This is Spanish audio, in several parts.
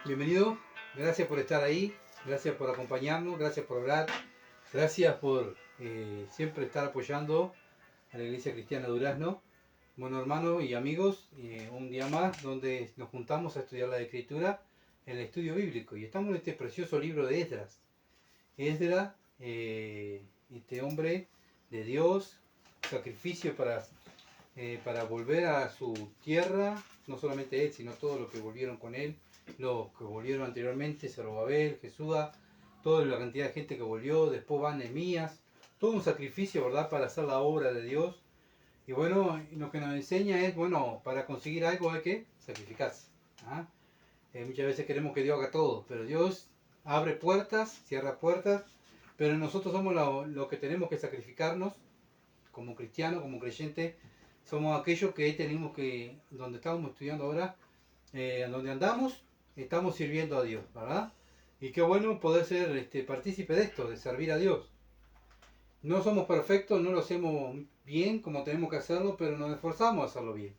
Bienvenido, gracias por estar ahí, gracias por acompañarnos, gracias por hablar, gracias por siempre estar apoyando a la Iglesia Cristiana Durazno. Bueno, hermanos y amigos, un día más donde nos juntamos a estudiar la Escritura en el estudio bíblico y estamos en este precioso libro de Esdras. Esdras, este hombre de Dios, sacrificio para volver a su tierra, no solamente él, sino todos los que volvieron con él, los que volvieron anteriormente, Zorobabel, Jesúa, toda la cantidad de gente que volvió, después van Nehemías, todo un sacrificio, ¿verdad?, para hacer la obra de Dios. Y bueno, lo que nos enseña es, bueno, para conseguir algo hay que sacrificarse. ¿Ah? Muchas veces queremos que Dios haga todo, pero Dios abre puertas, cierra puertas, pero nosotros somos los que tenemos que sacrificarnos como cristianos, como creyentes. Somos aquellos que tenemos que, donde estamos estudiando ahora, donde andamos, estamos sirviendo a Dios, ¿verdad? Y qué bueno poder ser partícipe de esto, de servir a Dios. No somos perfectos, no lo hacemos bien como tenemos que hacerlo, pero nos esforzamos a hacerlo bien.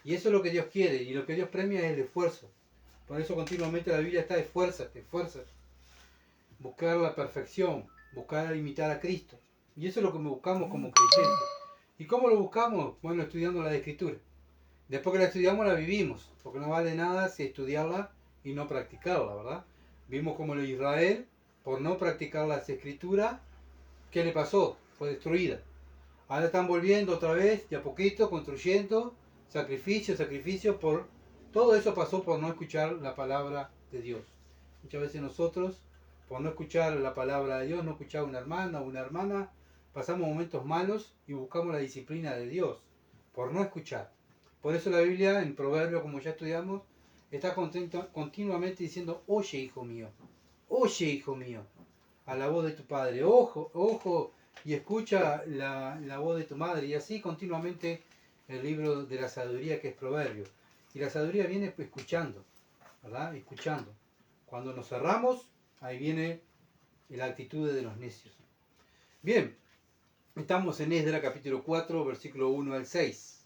Y eso es lo que Dios quiere, y lo que Dios premia es el esfuerzo. Por eso continuamente la Biblia está esfuérzate, esfuérzate. Buscar la perfección, buscar imitar a Cristo. Y eso es lo que buscamos como creyentes. ¿Y cómo lo buscamos? Bueno, estudiando la Escritura. Después que la estudiamos la vivimos, porque no vale nada si estudiarla y no practicarla, ¿verdad? Vimos como el Israel, por no practicar las Escrituras, ¿qué le pasó? Fue destruida. Ahora están volviendo otra vez, de a poquito, construyendo, sacrificio, por todo eso pasó por no escuchar la palabra de Dios. Muchas veces nosotros, por no escuchar la palabra de Dios, no escuchar a una hermana o una hermana, pasamos momentos malos y buscamos la disciplina de Dios, por no escuchar. Por eso la Biblia, en Proverbios, como ya estudiamos, está continuamente diciendo, oye, hijo mío, a la voz de tu padre, ojo, y escucha la voz de tu madre, y así continuamente el libro de la sabiduría que es Proverbios. Y la sabiduría viene escuchando, ¿verdad? Escuchando. Cuando nos cerramos, ahí viene la actitud de los necios. Bien, estamos en Esdras capítulo 4, versículo 1 al 6.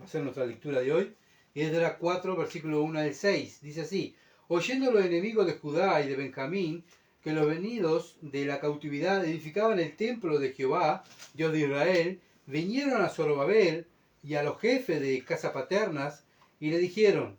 Va a ser nuestra lectura de hoy. Esdras 4, versículo 1 al 6. Dice así: oyendo los enemigos de Judá y de Benjamín, que los venidos de la cautividad edificaban el templo de Jehová, Dios de Israel, vinieron a Zorobabel y a los jefes de casa paternas y le dijeron: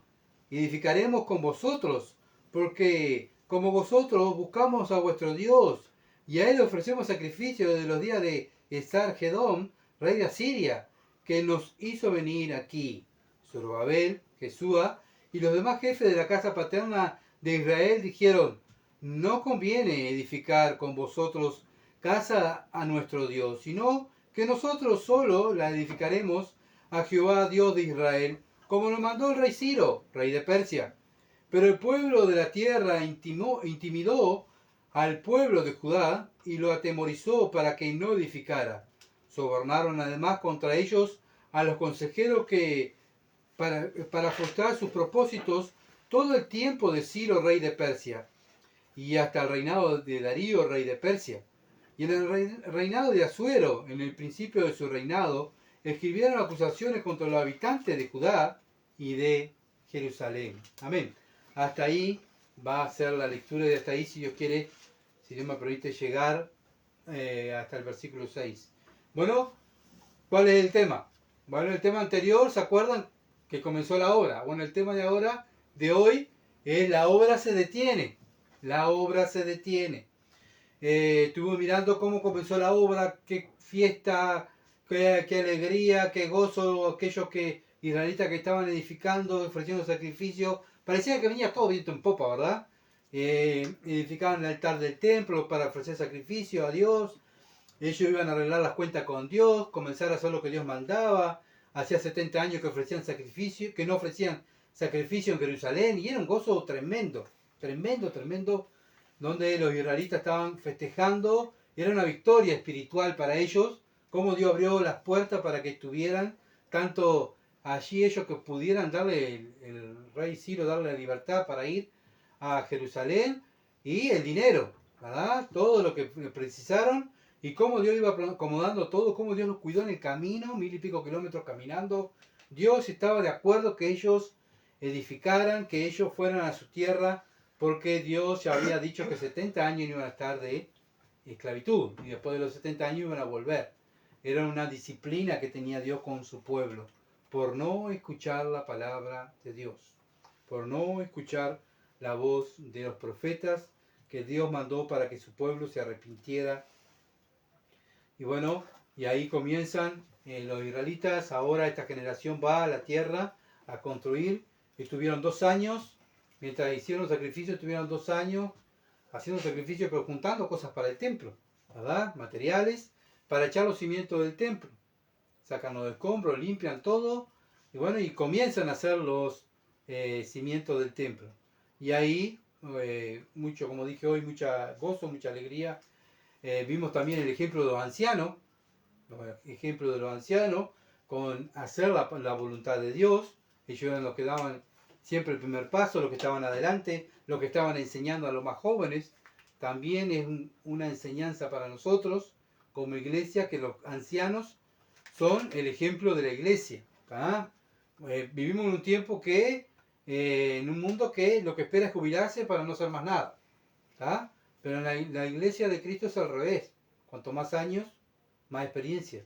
edificaremos con vosotros, porque como vosotros buscamos a vuestro Dios, y a él ofrecemos sacrificio desde los días de Esar-Gedón, rey de Asiria, que nos hizo venir aquí. Zorobabel, Jesúa y los demás jefes de la casa paterna de Israel dijeron: no conviene edificar con vosotros casa a nuestro Dios, sino que nosotros solo la edificaremos a Jehová Dios de Israel, como nos mandó el rey Ciro, rey de Persia. Pero el pueblo de la tierra intimidó al pueblo de Judá y lo atemorizó para que no edificara. Sobornaron además contra ellos a los consejeros que, para frustrar sus propósitos, todo el tiempo de Ciro, rey de Persia, y hasta el reinado de Darío, rey de Persia. Y en el reinado de Asuero, en el principio de su reinado, escribieron acusaciones contra los habitantes de Judá y de Jerusalén. Amén. Hasta ahí va a ser la lectura, y hasta ahí, si Dios quiere, si Dios me permite llegar hasta el versículo 6. Bueno, ¿cuál es el tema? Bueno, el tema anterior, ¿se acuerdan? Que comenzó la obra. Bueno, el tema de ahora, de hoy, es la obra se detiene. La obra se detiene. Estuve mirando cómo comenzó la obra, qué fiesta, qué alegría, qué gozo, aquellos israelitas que estaban edificando, ofreciendo sacrificios. Parecía que venía todo viento en popa, ¿verdad? Edificaban el altar del templo para ofrecer sacrificio a Dios. Ellos iban a arreglar las cuentas con Dios, comenzar a hacer lo que Dios mandaba. Hacía 70 años que ofrecían sacrificio, que no ofrecían sacrificio en Jerusalén, y era un gozo tremendo, donde los israelitas estaban festejando. Era una victoria espiritual para ellos, como Dios abrió las puertas para que estuvieran tanto allí ellos, que pudieran darle, el rey Ciro, darle la libertad para ir a Jerusalén, y el dinero, ¿verdad? Todo lo que precisaron, y cómo Dios iba acomodando todo, cómo Dios los cuidó en el camino, 1000 y pico kilómetros caminando. Dios estaba de acuerdo que ellos edificaran, que ellos fueran a su tierra, porque Dios ya había dicho que 70 años iban a estar de esclavitud y después de los 70 años iban a volver. Era una disciplina que tenía Dios con su pueblo, por no escuchar la palabra de Dios, por no escuchar la voz de los profetas que Dios mandó para que su pueblo se arrepintiera. Y bueno, y ahí comienzan los israelitas. Ahora esta generación va a la tierra a construir. Estuvieron 2 años, mientras hicieron sacrificios, estuvieron 2 años haciendo sacrificios, pero juntando cosas para el templo, ¿verdad? Materiales para echar los cimientos del templo. Sacan los escombros, limpian todo, y bueno, y comienzan a hacer los cimientos del templo. Y ahí, mucho, como dije hoy, mucha gozo, mucha alegría. Vimos también el ejemplo de los ancianos, con hacer la voluntad de Dios. Ellos eran los que daban siempre el primer paso, los que estaban adelante, los que estaban enseñando a los más jóvenes. También es una enseñanza para nosotros, como iglesia, que los ancianos son el ejemplo de la iglesia. Vivimos en un tiempo en un mundo que lo que espera es jubilarse para no hacer más nada. Pero en la iglesia de Cristo es al revés. Cuanto más años, más experiencia.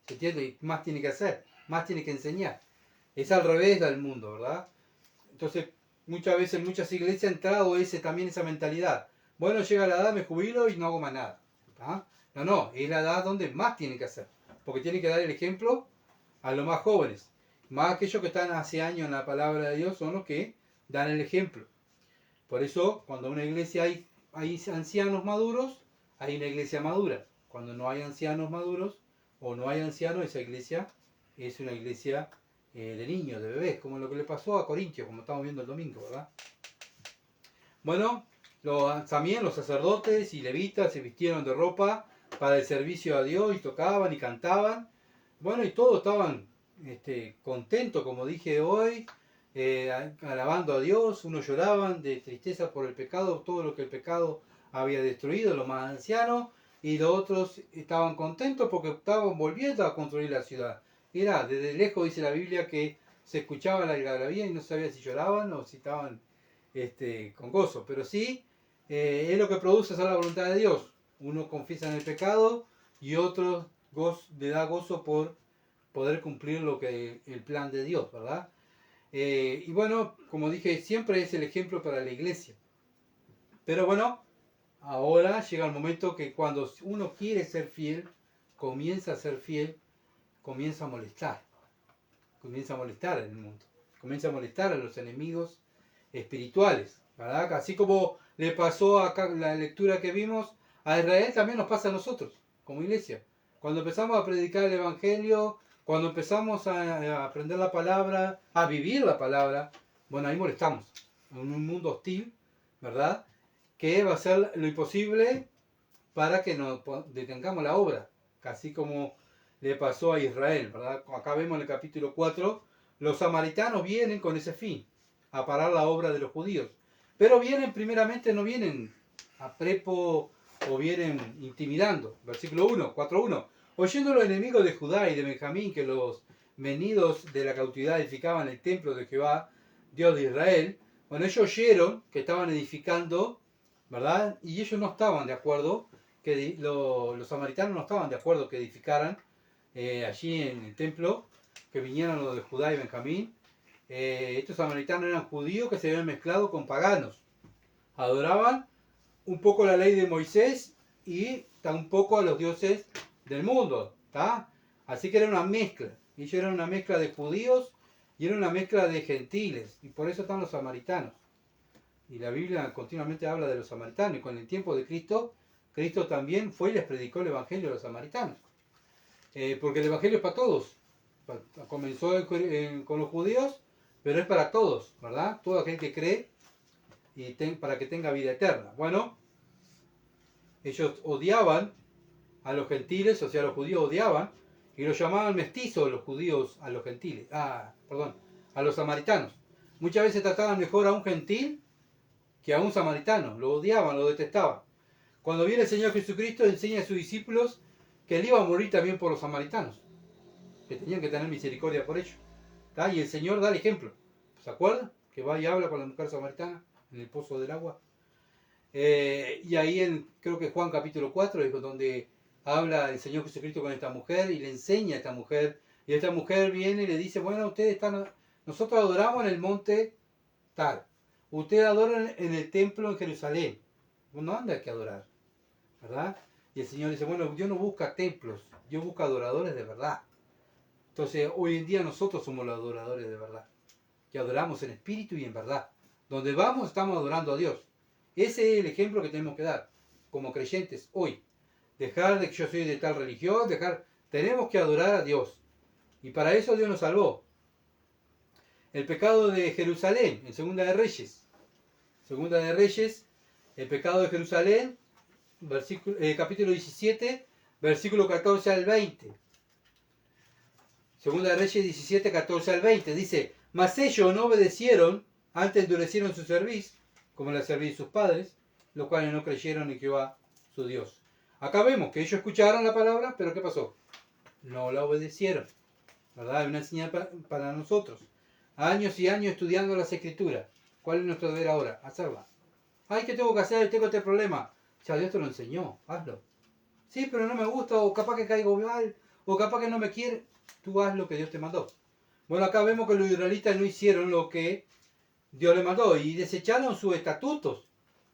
¿Se entiende? Y más tiene que hacer, más tiene que enseñar. Es al revés del mundo, ¿verdad? Entonces, muchas veces en muchas iglesias ha entrado también esa mentalidad. Bueno, llega la edad, me jubilo y no hago más nada. No, es la edad donde más tiene que hacer. Porque tiene que dar el ejemplo a los más jóvenes. Más aquellos que están hace años en la palabra de Dios son los que dan el ejemplo. Por eso, cuando en una iglesia hay ancianos maduros, hay una iglesia madura. Cuando no hay ancianos maduros o no hay ancianos, esa iglesia es una iglesia de niños, de bebés, como lo que le pasó a Corintios, como estamos viendo el domingo, ¿verdad? Bueno, también los sacerdotes y levitas se vistieron de ropa para el servicio a Dios y tocaban y cantaban. Bueno, y todos estaban contentos, como dije hoy, alabando a Dios. Unos lloraban de tristeza por el pecado, todo lo que el pecado había destruido, los más ancianos, y los otros estaban contentos porque estaban volviendo a construir la ciudad. Era, desde lejos dice la Biblia que se escuchaba la algarabía y no sabía si lloraban o si estaban con gozo. Pero sí, es lo que produce hacer la voluntad de Dios. Uno confiesa en el pecado y otro le da gozo por poder cumplir el plan de Dios, ¿verdad? Y bueno, como dije, siempre es el ejemplo para la iglesia. Pero bueno, ahora llega el momento que cuando uno quiere ser fiel, comienza a ser fiel, comienza a molestar en el mundo, comienza a molestar a los enemigos espirituales, ¿verdad? Así como le pasó acá la lectura que vimos a Israel, también nos pasa a nosotros como iglesia. Cuando empezamos a predicar el evangelio, cuando empezamos a aprender la palabra, a vivir la palabra, bueno, ahí molestamos en un mundo hostil, ¿verdad? Que va a hacer lo imposible para que nos detengamos la obra, así como le pasó a Israel, ¿verdad? Acá vemos en el capítulo 4, los samaritanos vienen con ese fin, a parar la obra de los judíos. Pero primeramente no vienen a prepo o vienen intimidando. Versículo 1, 4.1. Oyendo los enemigos de Judá y de Benjamín que los venidos de la cautividad edificaban el templo de Jehová, Dios de Israel, bueno, ellos oyeron que estaban edificando, ¿verdad? Y ellos no estaban de acuerdo, los samaritanos no estaban de acuerdo que edificaran allí en el templo, que vinieran los de Judá y Benjamín. Estos samaritanos eran judíos que se habían mezclado con paganos. Adoraban un poco la ley de Moisés y un poco a los dioses del mundo. Así que era una mezcla. Ellos eran una mezcla de judíos y era una mezcla de gentiles. Y por eso están los samaritanos. Y la Biblia continuamente habla de los samaritanos. Y con el tiempo de Cristo, Cristo también fue y les predicó el evangelio a los samaritanos. Porque el evangelio es para todos. Comenzó con los judíos, pero es para todos, ¿verdad? Todo aquel que cree y para que tenga vida eterna. Bueno, ellos odiaban a los gentiles, o sea, los judíos odiaban, y los llamaban mestizos los judíos a los gentiles, a los samaritanos. Muchas veces trataban mejor a un gentil que a un samaritano, lo odiaban, lo detestaban. Cuando viene el Señor Jesucristo, enseña a sus discípulos que él iba a morir también por los samaritanos, que tenían que tener misericordia por ellos. Y el Señor da el ejemplo. ¿Se acuerdan? Que va y habla con la mujer samaritana en el pozo del agua. Y ahí creo que Juan capítulo 4 es donde habla el Señor Jesucristo con esta mujer y le enseña a esta mujer. Y esta mujer viene y le dice, bueno, nosotros adoramos en el monte tal. Ustedes adoran en el templo en Jerusalén. No anda que adorar, ¿verdad? Y el Señor dice, bueno, yo no busco templos, yo busco adoradores de verdad. Entonces, hoy en día nosotros somos los adoradores de verdad, que adoramos en espíritu y en verdad. Donde vamos, estamos adorando a Dios. Ese es el ejemplo que tenemos que dar como creyentes hoy. Dejar de que yo soy de tal religión, tenemos que adorar a Dios. Y para eso Dios nos salvó. El pecado de Jerusalén, en Segunda de Reyes. Segunda de Reyes, el pecado de Jerusalén, capítulo 17, versículo 14 al 20. Segunda de Reyes 17, 14 al 20. Dice, mas ellos no obedecieron, antes endurecieron su cerviz, como la cerviz de sus padres, los cuales no creyeron en Jehová su Dios. Acá vemos que ellos escucharon la palabra, pero ¿qué pasó? No la obedecieron. ¿Verdad? Hay una señal para nosotros. Años y años estudiando las Escrituras. ¿Cuál es nuestro deber ahora? Hacerla. Ay, ¿qué tengo que hacer? Tengo este problema. Ya Dios te lo enseñó. Hazlo. Sí, pero no me gusta, o capaz que caigo mal, o capaz que no me quiere. Tú haz lo que Dios te mandó. Bueno, acá vemos que los israelitas no hicieron lo que Dios le mandó y desecharon sus estatutos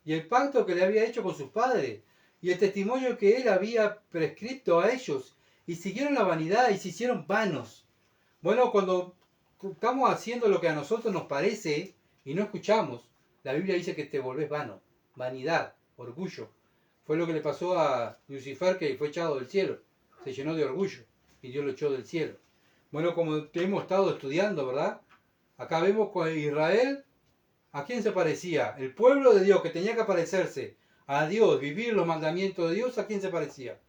y el pacto que le había hecho con sus padres y el testimonio que él había prescrito a ellos y siguieron la vanidad y se hicieron vanos. Bueno, cuando estamos haciendo lo que a nosotros nos parece y no escuchamos, la Biblia dice que te volvés vano, vanidad, orgullo. Fue lo que le pasó a Lucifer, que fue echado del cielo, se llenó de orgullo y Dios lo echó del cielo. Bueno, como hemos estado estudiando, ¿verdad? Acá vemos que Israel, ¿a quién se parecía? El pueblo de Dios que tenía que parecerse a Dios, vivir los mandamientos de Dios, ¿a quién se parecía?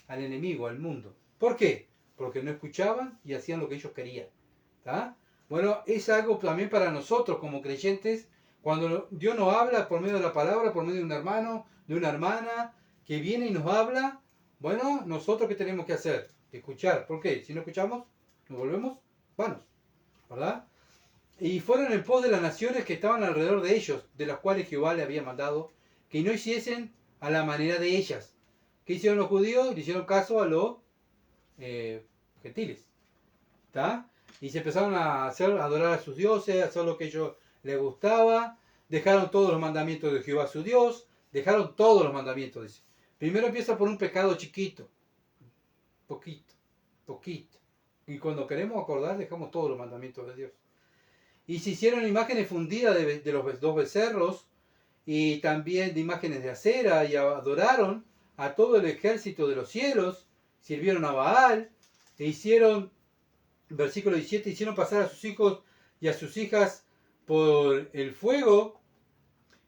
Al enemigo, al mundo. ¿Por qué? Porque no escuchaban y hacían lo que ellos querían. ¿Tá? Bueno, es algo también para nosotros como creyentes, cuando Dios nos habla por medio de la palabra, por medio de un hermano, de una hermana, que viene y nos habla, bueno, nosotros ¿qué tenemos que hacer? Escuchar. ¿Por qué? Si no escuchamos, nos volvemos vanos, ¿verdad? Y fueron en pos de las naciones que estaban alrededor de ellos, de las cuales Jehová le había mandado que no hiciesen a la manera de ellas. ¿Qué hicieron los judíos? Le hicieron caso a los gentiles. ¿Está? Y se empezaron a adorar a sus dioses, a hacer lo que a ellos les gustaba. Dejaron todos los mandamientos de Jehová su Dios. Dejaron todos los mandamientos, dice. Primero empieza por un pecado chiquito. Poquito. Y cuando queremos acordar, dejamos todos los mandamientos de Dios. Y se hicieron imágenes fundidas de los dos becerros y también de imágenes de acera y adoraron a todo el ejército de los cielos, sirvieron a Baal e hicieron, versículo 17, hicieron pasar a sus hijos y a sus hijas por el fuego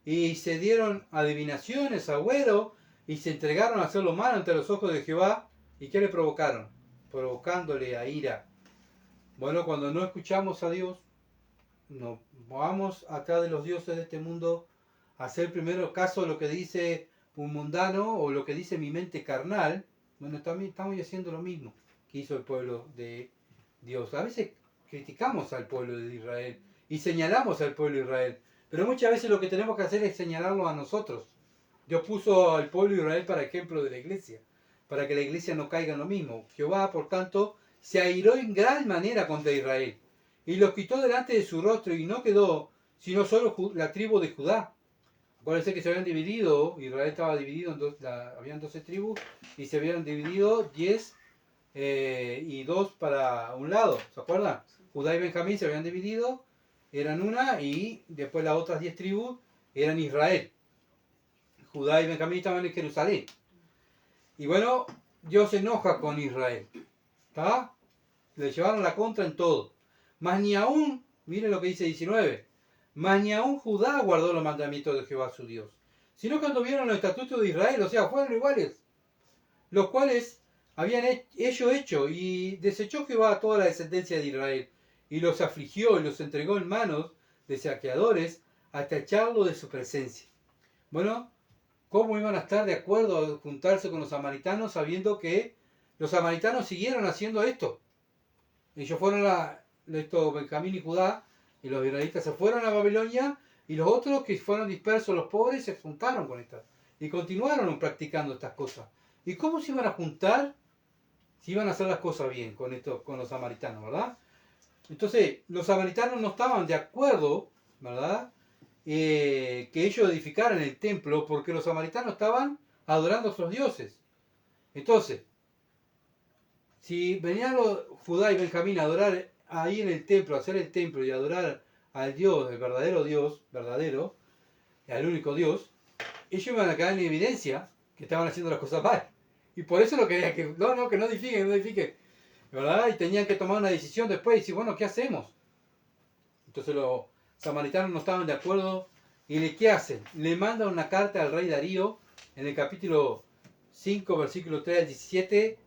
y se dieron adivinaciones, agüero, y se entregaron a hacer lo malo ante los ojos de Jehová. ¿Y qué le provocaron? Provocándole a ira. Bueno, cuando no escuchamos a Dios, nos vamos atrás de los dioses de este mundo a hacer primero caso a lo que dice un mundano o lo que dice mi mente carnal. Bueno, también estamos haciendo lo mismo que hizo el pueblo de Dios. A veces criticamos al pueblo de Israel y señalamos al pueblo de Israel, pero muchas veces lo que tenemos que hacer es señalarlo a nosotros. Dios puso al pueblo de Israel para ejemplo de la iglesia, para que la iglesia no caiga en lo mismo. Jehová, por tanto, se airó en gran manera contra Israel y los quitó delante de su rostro, y no quedó sino solo la tribu de Judá. Acuérdense que se habían dividido, Israel estaba dividido, habían 12 tribus, y se habían dividido 10 y 2 para un lado, ¿se acuerdan? Judá y Benjamín se habían dividido, eran una, y después las otras 10 tribus eran Israel. Judá y Benjamín estaban en Jerusalén. Y bueno, Dios se enoja con Israel, ¿está? Le llevaron la contra en todo. Mas ni aún, miren lo que dice 19, mas ni aún Judá guardó los mandamientos de Jehová su Dios, sino cuando vieron los estatutos de Israel, o sea, fueron iguales, los cuales habían ellos hecho, y desechó Jehová a toda la descendencia de Israel, y los afligió y los entregó en manos de saqueadores hasta echarlo de su presencia. Bueno, ¿cómo iban a estar de acuerdo a juntarse con los samaritanos sabiendo que los samaritanos siguieron haciendo esto? Ellos fueron Benjamín y Judá Y los israelitas se fueron a Babilonia y los otros que fueron dispersos, los pobres, se juntaron con estas. Y continuaron practicando estas cosas. ¿Y cómo se iban a juntar si iban a hacer las cosas bien con esto, con los samaritanos, ¿verdad? Entonces, los samaritanos no estaban de acuerdo, ¿verdad? Que ellos edificaran el templo porque los samaritanos estaban adorando a otros dioses. Entonces, si venían los Judá y Benjamín a adorar ahí en el templo, a hacer el templo y a adorar al Dios, el verdadero Dios, verdadero, al único Dios, ellos iban a quedar en evidencia que estaban haciendo las cosas mal. Y por eso lo querían que no edifiquen, ¿verdad? Y tenían que tomar una decisión después y decir, bueno, ¿qué hacemos? Entonces los samaritanos no estaban de acuerdo. ¿Y qué hacen? Le mandan una carta al rey Darío en el capítulo 5, versículo 3 al 17,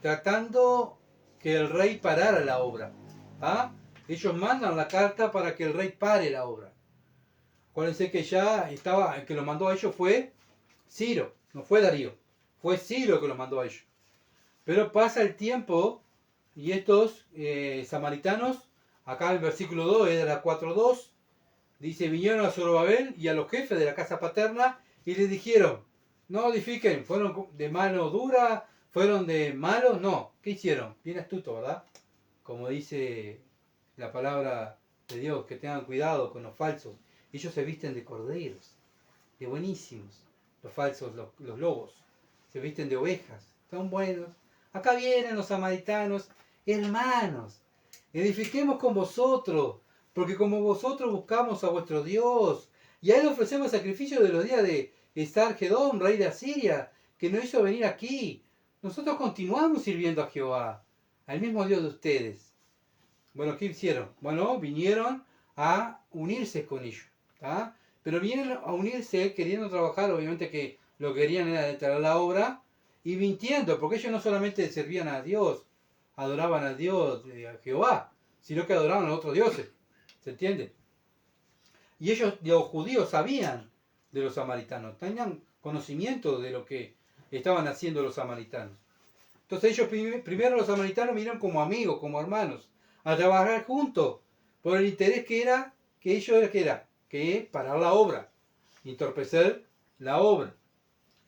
tratando que el rey parara la obra. ¿Ah? Ellos mandan la carta para que el rey pare la obra. Acuérdense que ya estaba, el que lo mandó a ellos fue Ciro, no fue Darío, fue Ciro que lo mandó a ellos. Pero pasa el tiempo y estos samaritanos, acá en el versículo 2, era 4:2, dice, vinieron a Zorobabel y a los jefes de la casa paterna y les dijeron, no edifiquen, fueron de mano dura, fueron de malos, no. ¿Qué hicieron? Bien astuto, ¿verdad? Como dice la palabra de Dios, que tengan cuidado con los falsos. Ellos se visten de corderos, de buenísimos. Los falsos, los lobos, se visten de ovejas, son buenos. Acá vienen los samaritanos, hermanos, edifiquemos con vosotros, porque como vosotros buscamos a vuestro Dios, y a él ofrecemos sacrificio de los días de Esargedón, rey de Asiria, que nos hizo venir aquí. Nosotros continuamos sirviendo a Jehová, al mismo Dios de ustedes. Bueno, ¿qué hicieron? Bueno, vinieron a unirse con ellos, ¿tá? Pero vinieron a unirse queriendo trabajar, obviamente que lo que querían era detener la obra, y mintiendo, porque ellos no solamente servían a Dios, adoraban a Dios, a Jehová, sino que adoraban a otros dioses. ¿Se entiende? Y ellos, los judíos, sabían de los samaritanos, tenían conocimiento de lo que estaban haciendo los samaritanos. Entonces ellos primero los samaritanos vinieron como amigos, como hermanos, a trabajar juntos, por el interés que era, que ellos que parar la obra, entorpecer la obra.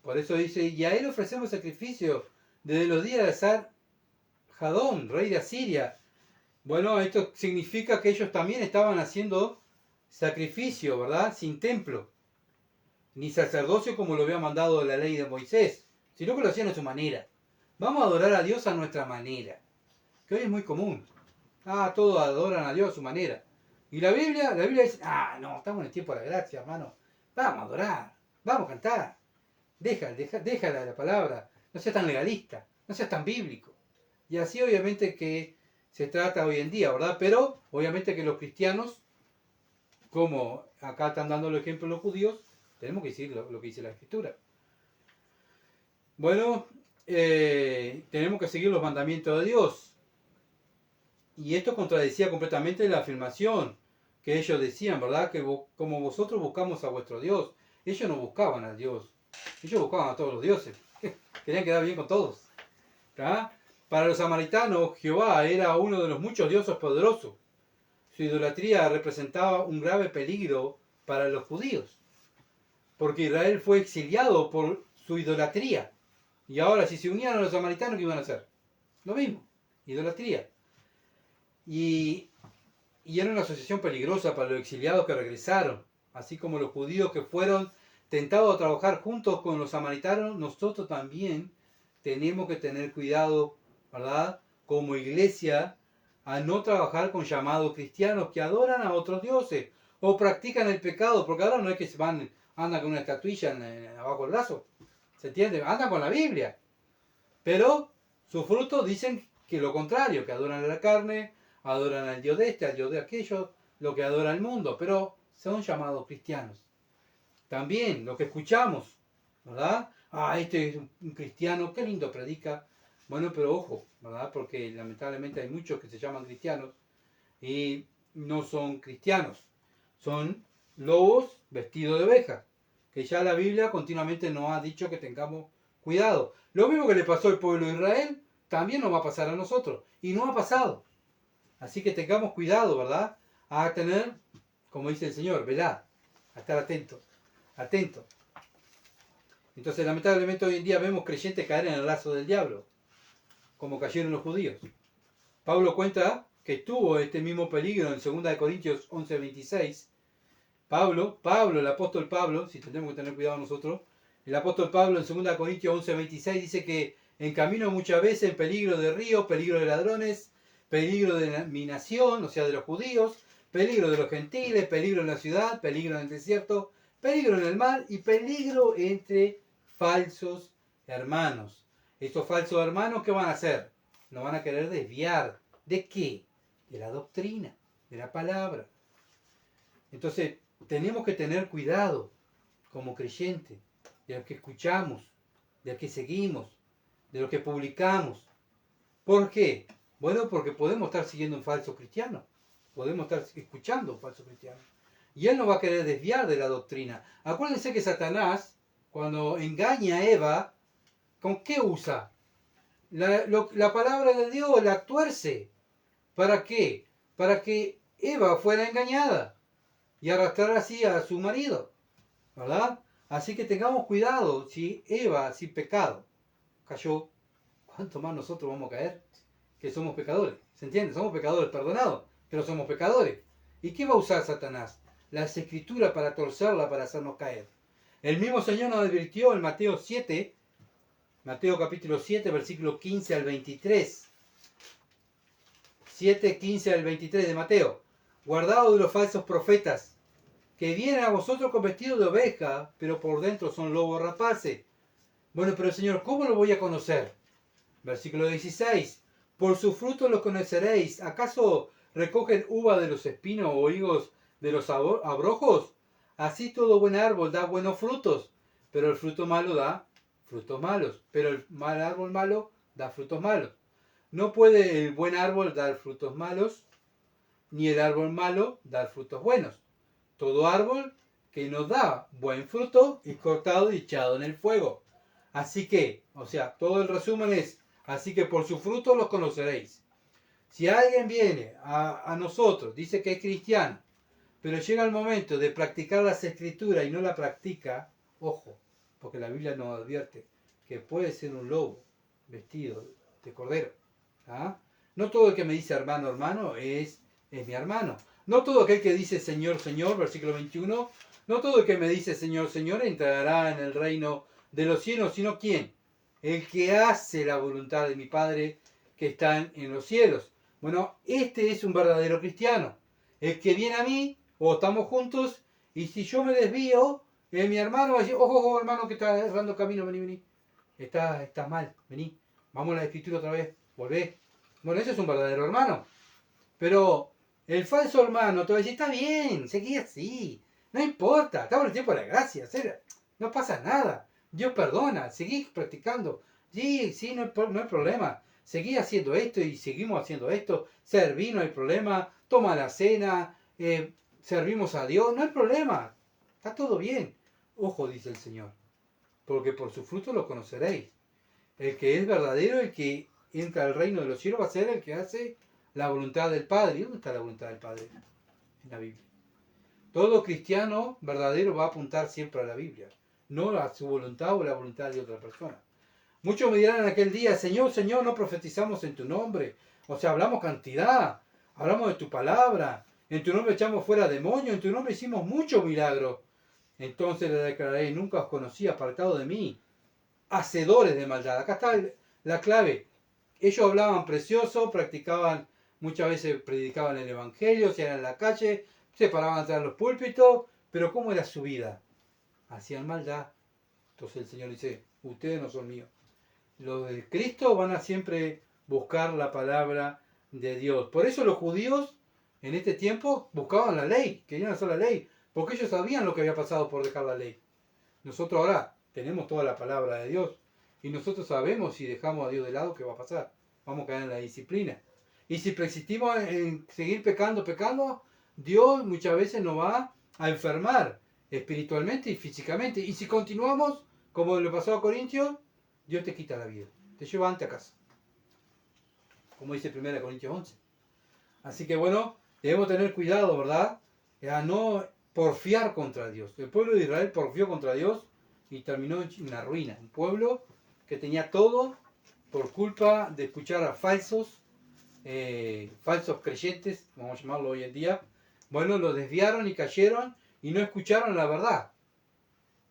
Por eso dice, y a él ofrecemos sacrificio desde los días de Esarhadón, rey de Asiria. Bueno, esto significa que ellos también estaban haciendo sacrificio, ¿verdad? Sin templo, ni sacerdocio como lo había mandado la ley de Moisés, sino que lo hacían a su manera. Vamos a adorar a Dios a nuestra manera, que hoy es muy común. Todos adoran a Dios a su manera. Y la Biblia dice, no, estamos en el tiempo de la gracia, hermano. Vamos a adorar, vamos a cantar. Déjala la palabra, no seas tan legalista, no seas tan bíblico. Y así obviamente que se trata hoy en día, ¿verdad? Pero obviamente que los cristianos, como acá están dando el ejemplo los judíos, tenemos que decir lo que dice la Escritura. Bueno, tenemos que seguir los mandamientos de Dios. Y esto contradecía completamente la afirmación que ellos decían, ¿verdad? Que como vosotros buscamos a vuestro Dios. Ellos no buscaban a Dios. Ellos buscaban a todos los dioses. Querían quedar bien con todos. ¿Tá? Para los samaritanos, Jehová era uno de los muchos dioses poderosos. Su idolatría representaba un grave peligro para los judíos. Porque Israel fue exiliado por su idolatría. Y ahora, si se unían a los samaritanos, ¿qué iban a hacer? Lo mismo, idolatría. Y era una asociación peligrosa para los exiliados que regresaron, así como los judíos que fueron tentados a trabajar juntos con los samaritanos. Nosotros también tenemos que tener cuidado, ¿verdad? Como iglesia, a no trabajar con llamados cristianos que adoran a otros dioses o practican el pecado, porque ahora no es que andan con una estatuilla abajo del brazo, ¿se entiende? Andan con la Biblia, pero sus frutos dicen que lo contrario, que adoran a la carne, adoran al Dios de este, al Dios de aquello, lo que adora el mundo, pero son llamados cristianos. También lo que escuchamos, ¿verdad? Este es un cristiano, qué lindo predica. Bueno, pero ojo, ¿verdad? Porque lamentablemente hay muchos que se llaman cristianos y no son cristianos. Son lobos vestidos de ovejas, que ya la Biblia continuamente nos ha dicho que tengamos cuidado. Lo mismo que le pasó al pueblo de Israel, también nos va a pasar a nosotros. Y no ha pasado. Así que tengamos cuidado, ¿verdad? A tener, como dice el Señor, velad, a estar atentos, atentos. Entonces, lamentablemente hoy en día vemos creyentes caer en el lazo del diablo, como cayeron los judíos. Pablo cuenta que tuvo este mismo peligro en 2 Corintios 11:26. Pablo, el apóstol Pablo, si tenemos que tener cuidado nosotros, el apóstol Pablo en 2 Corintios 11:26 dice que en camino muchas veces en peligro de río, peligro de ladrones, peligro de mi nación, o sea, de los judíos, peligro de los gentiles, peligro en la ciudad, peligro en el desierto, peligro en el mar y peligro entre falsos hermanos. Estos falsos hermanos, ¿qué van a hacer? Nos van a querer desviar. ¿De qué? De la doctrina, de la palabra. Entonces, tenemos que tener cuidado como creyentes de lo que escuchamos, de lo que seguimos, de lo que publicamos. ¿Por qué? Bueno, porque podemos estar siguiendo un falso cristiano, podemos estar escuchando un falso cristiano. Y él nos va a querer desviar de la doctrina. Acuérdense que Satanás, cuando engaña a Eva, ¿con qué usa? La palabra de Dios la tuerce. ¿Para qué? Para que Eva fuera engañada y arrastrar así a su marido, ¿verdad? Así que tengamos cuidado. Si Eva, sin pecado, cayó, ¿cuánto más nosotros vamos a caer? Que somos pecadores, ¿se entiende? Somos pecadores perdonados, pero somos pecadores. ¿Y qué va a usar Satanás? Las escrituras para torcerla, para hacernos caer. El mismo Señor nos advirtió en Mateo 7, Mateo capítulo 7, versículo 15 al 23. 7, 15 al 23 de Mateo. Guardaos de los falsos profetas, que vienen a vosotros con vestido de oveja, pero por dentro son lobos rapaces. Bueno, pero Señor, ¿cómo lo voy a conocer? Versículo 16. Por sus frutos los conoceréis. ¿Acaso recogen uva de los espinos o higos de los abrojos? Así todo buen árbol da buenos frutos, pero el fruto malo da frutos malos. Pero el mal árbol malo da frutos malos. No puede el buen árbol dar frutos malos, ni el árbol malo dar frutos buenos. Todo árbol que no da buen fruto es cortado y echado en el fuego. Así que, o sea, todo el resumen es, así que por su fruto los conoceréis. Si alguien viene a nosotros, dice que es cristiano, pero llega el momento de practicar las escrituras y no la practica, ojo, porque la Biblia nos advierte que puede ser un lobo vestido de cordero. ¿Ah? No todo el que me dice hermano, hermano es mi hermano. No todo aquel que dice Señor, Señor, versículo 21, no todo el que me dice Señor, Señor entrará en el reino de los cielos, sino ¿quién? El que hace la voluntad de mi Padre que está en los cielos. Bueno, este es un verdadero cristiano. El que viene a mí, o estamos juntos, y si yo me desvío, mi hermano va a decir, ojo, hermano, que está errando camino, vení. Estás mal, vení. Vamos a la escritura otra vez, volvé. Bueno, ese es un verdadero hermano. Pero el falso hermano te va a decir, está bien, seguí así. No importa, estamos en el tiempo de la gracia, no pasa nada. Dios perdona, seguí practicando. Sí, no hay problema. Seguí haciendo esto y seguimos haciendo esto. Serví, no hay problema. Toma la cena, servimos a Dios, no hay problema. Está todo bien. Ojo, dice el Señor, porque por su fruto lo conoceréis. El que es verdadero, el que entra al reino de los cielos, va a ser el que hace la voluntad del Padre. ¿Y dónde está la voluntad del Padre? En la Biblia. Todo cristiano verdadero va a apuntar siempre a la Biblia, no a su voluntad o la voluntad de otra persona. Muchos me dirán en aquel día, Señor, Señor, no profetizamos en tu nombre. O sea, hablamos cantidad, hablamos de tu palabra, en tu nombre echamos fuera demonios, en tu nombre hicimos muchos milagros. Entonces le declararé, nunca os conocí, apartado de mí, hacedores de maldad. Acá está la clave. Ellos hablaban precioso, practicaban, muchas veces predicaban el evangelio, se eran en la calle, se paraban atrás de los púlpitos, pero ¿cómo era su vida? Hacían maldad. Entonces el Señor dice, ustedes no son míos. Los de Cristo van a siempre buscar la palabra de Dios. Por eso los judíos en este tiempo buscaban la ley, querían hacer la ley, porque ellos sabían lo que había pasado por dejar la ley. Nosotros ahora tenemos toda la palabra de Dios y nosotros sabemos si dejamos a Dios de lado qué va a pasar. Vamos a caer en la disciplina. Y si persistimos en seguir pecando, Dios muchas veces nos va a enfermar espiritualmente y físicamente. Y si continuamos, como le pasó a Corintios, Dios te quita la vida, te lleva ante a casa. Como dice 1 Corintios 11. Así que bueno, debemos tener cuidado, ¿verdad? A no porfiar contra Dios. El pueblo de Israel porfió contra Dios y terminó en una ruina. Un pueblo que tenía todo por culpa de escuchar a falsos creyentes, vamos a llamarlo hoy en día. Bueno, lo desviaron y cayeron y no escucharon la verdad.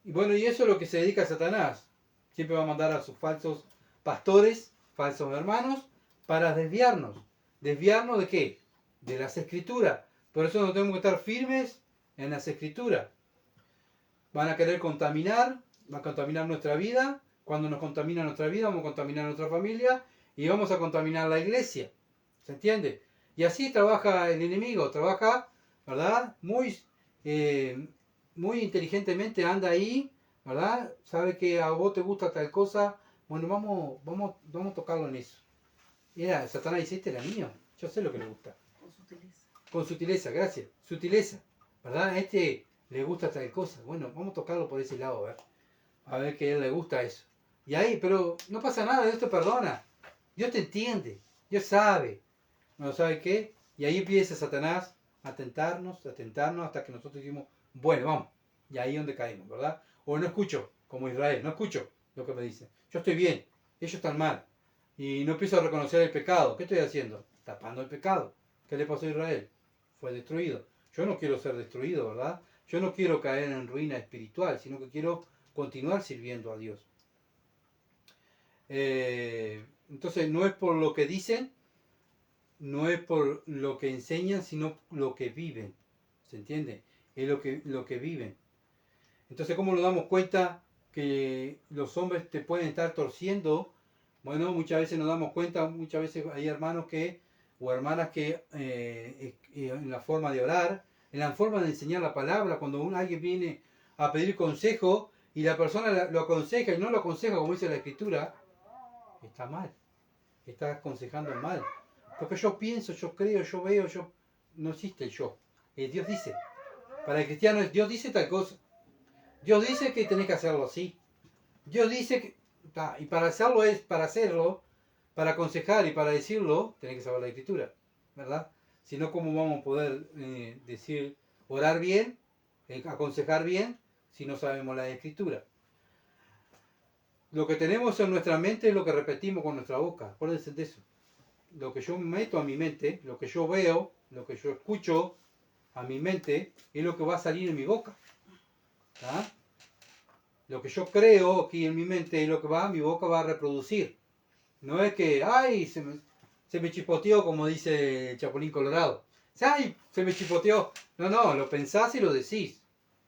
Y bueno, y eso es lo que se dedica a Satanás. Siempre va a mandar a sus falsos pastores, falsos hermanos, para desviarnos. ¿Desviarnos de qué? De las escrituras. Por eso no tenemos que estar firmes en las escrituras. Van a querer contaminar, va a contaminar nuestra vida. Cuando nos contamina nuestra vida, vamos a contaminar nuestra familia y vamos a contaminar la iglesia. ¿Se entiende? Y así trabaja el enemigo, trabaja, ¿verdad? Muy inteligentemente anda ahí, ¿verdad? Sabe que a vos te gusta tal cosa, bueno, vamos a tocarlo en eso. Mira, Satanás dice, este era mío, yo sé lo que le gusta. Con sutileza. Con sutileza, gracias. Sutileza, ¿verdad? A este le gusta tal cosa. Bueno, vamos a tocarlo por ese lado, a ver que a él le gusta eso. Y ahí, pero no pasa nada, Dios te perdona. Dios te entiende, Dios sabe. ¿No sabe qué? Y ahí empieza Satanás a tentarnos, hasta que nosotros decimos, bueno, vamos. Y ahí es donde caemos, ¿verdad? O no escucho, como Israel, no escucho lo que me dicen. Yo estoy bien, ellos están mal. Y no empiezo a reconocer el pecado. ¿Qué estoy haciendo? Tapando el pecado. ¿Qué le pasó a Israel? Fue destruido. Yo no quiero ser destruido, ¿verdad? Yo no quiero caer en ruina espiritual, sino que quiero continuar sirviendo a Dios. Entonces no es por lo que dicen, no es por lo que enseñan, sino lo que viven. ¿Se entiende? Es lo que viven. Entonces, ¿cómo nos damos cuenta que los hombres te pueden estar torciendo? Bueno, muchas veces nos damos cuenta, muchas veces hay hermanos o hermanas que en la forma de orar, en la forma de enseñar la palabra, cuando alguien viene a pedir consejo y la persona lo aconseja y no lo aconseja como dice la Escritura, está mal, está aconsejando mal. Porque yo pienso, yo creo, yo veo, no existe el yo. Dios dice, para el cristiano Dios dice tal cosa. Dios dice que tenés que hacerlo así. Dios dice que... Y para hacerlo, para aconsejar y para decirlo, tenés que saber la Escritura, ¿verdad? Si no, ¿cómo vamos a poder orar bien, aconsejar bien, si no sabemos la Escritura? Lo que tenemos en nuestra mente es lo que repetimos con nuestra boca. Acuérdense de eso. Lo que yo meto a mi mente, lo que yo veo, lo que yo escucho a mi mente, es lo que va a salir en mi boca. ¿Ah? Lo que yo creo aquí en mi mente es lo que mi boca va a reproducir. No es que, ay, se me chipoteó, como dice el Chapulín Colorado. Ay, se me chipoteó. No, lo pensás y lo decís.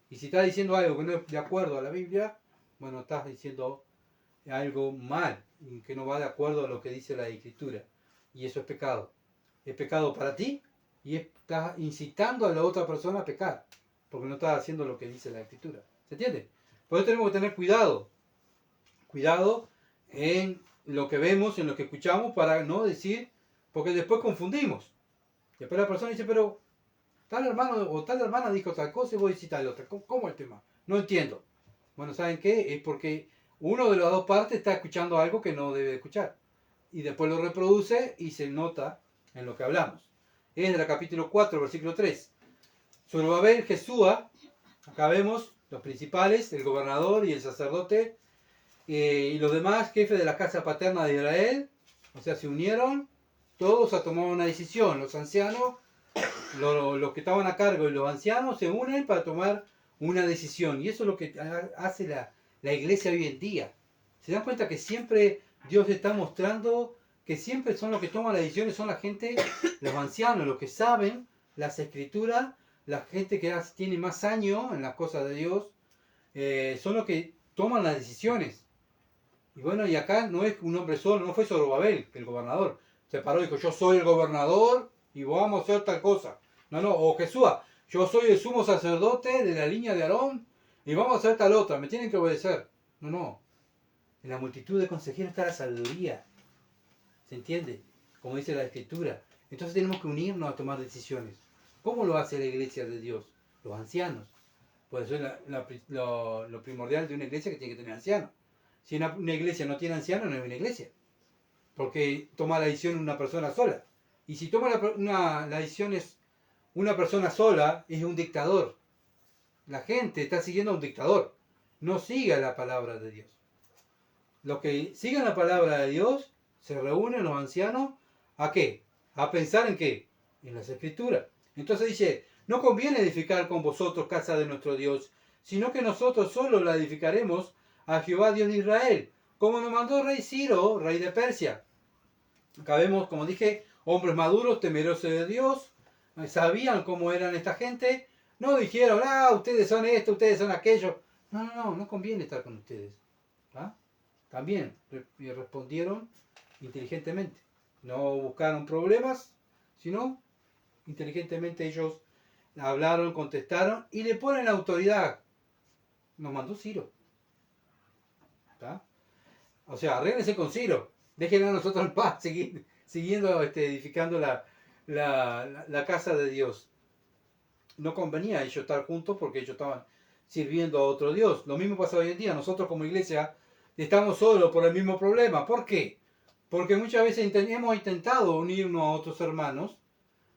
Y si estás diciendo algo que no es de acuerdo a la Biblia, bueno, estás diciendo algo mal, que no va de acuerdo a lo que dice la Escritura. Y eso es pecado. Es pecado para ti y estás incitando a la otra persona a pecar, porque no estás haciendo lo que dice la Escritura. ¿Se entiende? Por eso tenemos que tener cuidado. Cuidado en lo que vemos, en lo que escuchamos, para no decir, porque después confundimos. Después la persona dice, pero tal hermano o tal hermana dijo tal cosa y vos decís tal otra. ¿Cómo el tema? No entiendo. Bueno, ¿saben qué? Es porque uno de las dos partes está escuchando algo que no debe escuchar. Y después lo reproduce y se nota en lo que hablamos. Es del capítulo 4, versículo 3. Zorobabel, Jesúa, acá vemos los principales, el gobernador y el sacerdote, y los demás jefes de la casa paterna de Israel, o sea, se unieron todos a tomar una decisión. Los ancianos, los que estaban a cargo y los ancianos se unen para tomar una decisión. Y eso es lo que hace la iglesia hoy en día. ¿Se dan cuenta que siempre Dios está mostrando que siempre son los que toman las decisiones, son la gente, los ancianos, los que saben las escrituras, la gente que tiene más años en las cosas de Dios, son los que toman las decisiones? Y bueno, y acá no es un hombre solo, no fue Zorobabel, el gobernador. Se paró y dijo, yo soy el gobernador y vamos a hacer tal cosa. No, o Jesús, yo soy el sumo sacerdote de la línea de Aarón y vamos a hacer tal otra, me tienen que obedecer. No. En la multitud de consejeros está la sabiduría. ¿Se entiende? Como dice la Escritura. Entonces tenemos que unirnos a tomar decisiones. ¿Cómo lo hace la iglesia de Dios? Los ancianos. Pues eso es lo primordial de una iglesia, que tiene que tener ancianos. Si una iglesia no tiene ancianos, no es una iglesia. Porque toma la decisión una persona sola. Y si toma la decisión es una persona sola, es un dictador. La gente está siguiendo a un dictador. No siga la palabra de Dios. Los que sigan la palabra de Dios se reúnen los ancianos. ¿A qué? A pensar en qué. En las escrituras. Entonces dice, no conviene edificar con vosotros casa de nuestro Dios, sino que nosotros solo la edificaremos a Jehová Dios de Israel, como nos mandó el rey Ciro, rey de Persia. Acá vemos, como dije, hombres maduros, temerosos de Dios, sabían cómo eran esta gente, no dijeron, ustedes son esto, ustedes son aquello. No conviene estar con ustedes. ¿Ah? También respondieron inteligentemente. No buscaron problemas, sino inteligentemente ellos hablaron, contestaron y le ponen la autoridad. Nos mandó Ciro. ¿Tá? O sea, arréglense con Ciro. Déjenlo a nosotros en paz, siguiendo edificando la casa de Dios. No convenía a ellos estar juntos porque ellos estaban sirviendo a otro Dios. Lo mismo pasa hoy en día. Nosotros como iglesia estamos solos por el mismo problema. ¿Por qué? Porque muchas veces hemos intentado unirnos a otros hermanos,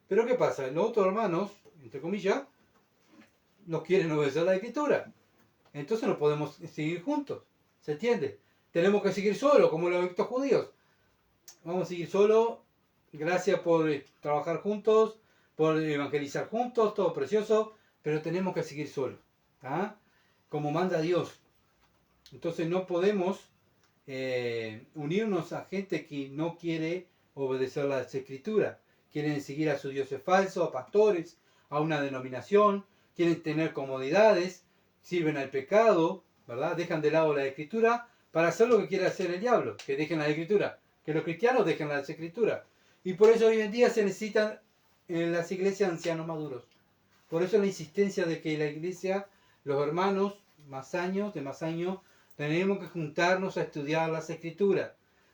pero ¿qué pasa? Los otros hermanos, entre comillas, nos quieren obedecer la escritura. Entonces no podemos seguir juntos. ¿Se entiende? Tenemos que seguir solos, como los estos judíos. Vamos a seguir solos. Gracias por trabajar juntos, por evangelizar juntos, todo precioso, pero tenemos que seguir solos. ¿Ah? Como manda Dios. Entonces no podemos unirnos a gente que no quiere obedecer las escrituras. Quieren seguir a sus dioses falsos, a pastores, a una denominación, quieren tener comodidades, sirven al pecado, ¿verdad? Dejan de lado la escritura para hacer lo que quiere hacer el diablo, que dejen la escritura, que los cristianos dejen las escrituras. Y por eso hoy en día se necesitan en las iglesias ancianos maduros. Por eso la insistencia de que la iglesia, los hermanos de más años, tenemos que juntarnos a estudiar las escrituras.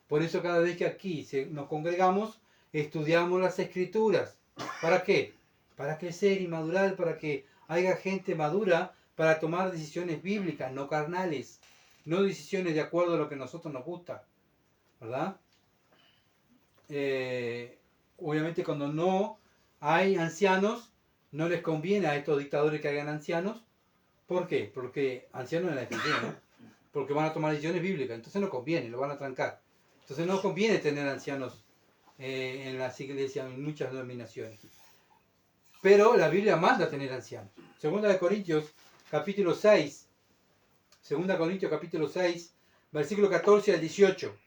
Por eso cada vez que aquí nos congregamos, estudiamos las escrituras. ¿Para qué? Para crecer y madurar, para que haya gente madura para tomar decisiones bíblicas, no carnales, no decisiones de acuerdo a lo que a nosotros nos gusta, ¿verdad? Obviamente cuando no hay ancianos, no les conviene a estos dictadores que hagan ancianos. ¿Por qué? Porque ancianos en la escritura, ¿no? Porque van a tomar decisiones bíblicas, entonces no conviene, lo van a trancar. Entonces no conviene tener ancianos en las iglesias, en muchas denominaciones. Pero la Biblia manda a tener ancianos. Segunda de Corintios, capítulo 6. Segunda Corintios, capítulo 6, versículo 14 al 18.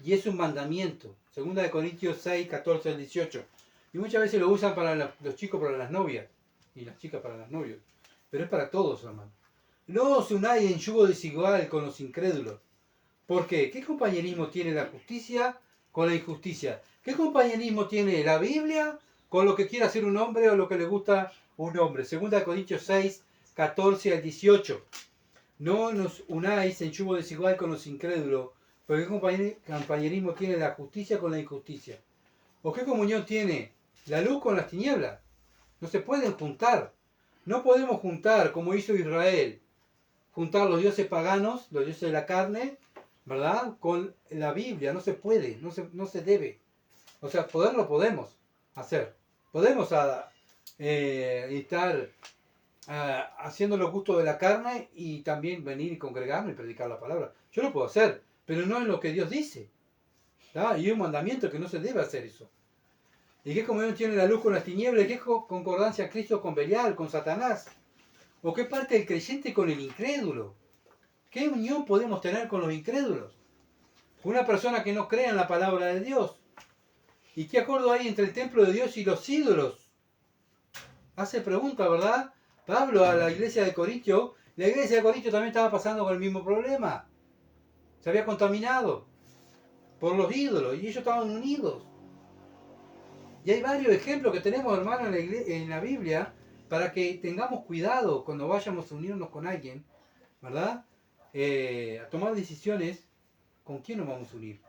Y es un mandamiento. Segunda de Corintios 6, 14 al 18. Y muchas veces lo usan para los chicos, para las novias. Y las chicas para los novios. Pero es para todos, hermano. No os unáis en yugo desigual con los incrédulos. ¿Por qué? ¿Qué compañerismo tiene la justicia con la injusticia? ¿Qué compañerismo tiene la Biblia con lo que quiere hacer un hombre o lo que le gusta un hombre? Segunda Corintios 6, 14 al 18. No nos unáis en yugo desigual con los incrédulos. ¿Pero qué compañerismo tiene la justicia con la injusticia? ¿O qué comunión tiene la luz con las tinieblas? No se pueden juntar. No podemos juntar, como hizo Israel, juntar los dioses paganos, los dioses de la carne, ¿verdad? Con la Biblia. No se puede, no se debe. O sea, poderlo podemos hacer. Podemos estar haciendo los gustos de la carne y también venir y congregarnos y predicar la palabra. Yo lo puedo hacer, pero no es lo que Dios dice. ¿Tá? Y hay un mandamiento que no se debe hacer eso. ¿Y qué comunión tiene la luz con las tinieblas? ¿Qué concordancia Cristo con Belial, con Satanás? ¿O qué parte del creyente con el incrédulo? ¿Qué unión podemos tener con los incrédulos? Una persona que no crea en la palabra de Dios. ¿Y qué acuerdo hay entre el templo de Dios y los ídolos? Hace pregunta, ¿verdad? Pablo a la iglesia de Corintio. La iglesia de Corintio también estaba pasando con el mismo problema. Se había contaminado por los ídolos y ellos estaban unidos. Y hay varios ejemplos que tenemos, hermanos, en la Biblia para que tengamos cuidado cuando vayamos a unirnos con alguien, ¿verdad? A tomar decisiones con quién nos vamos a unir.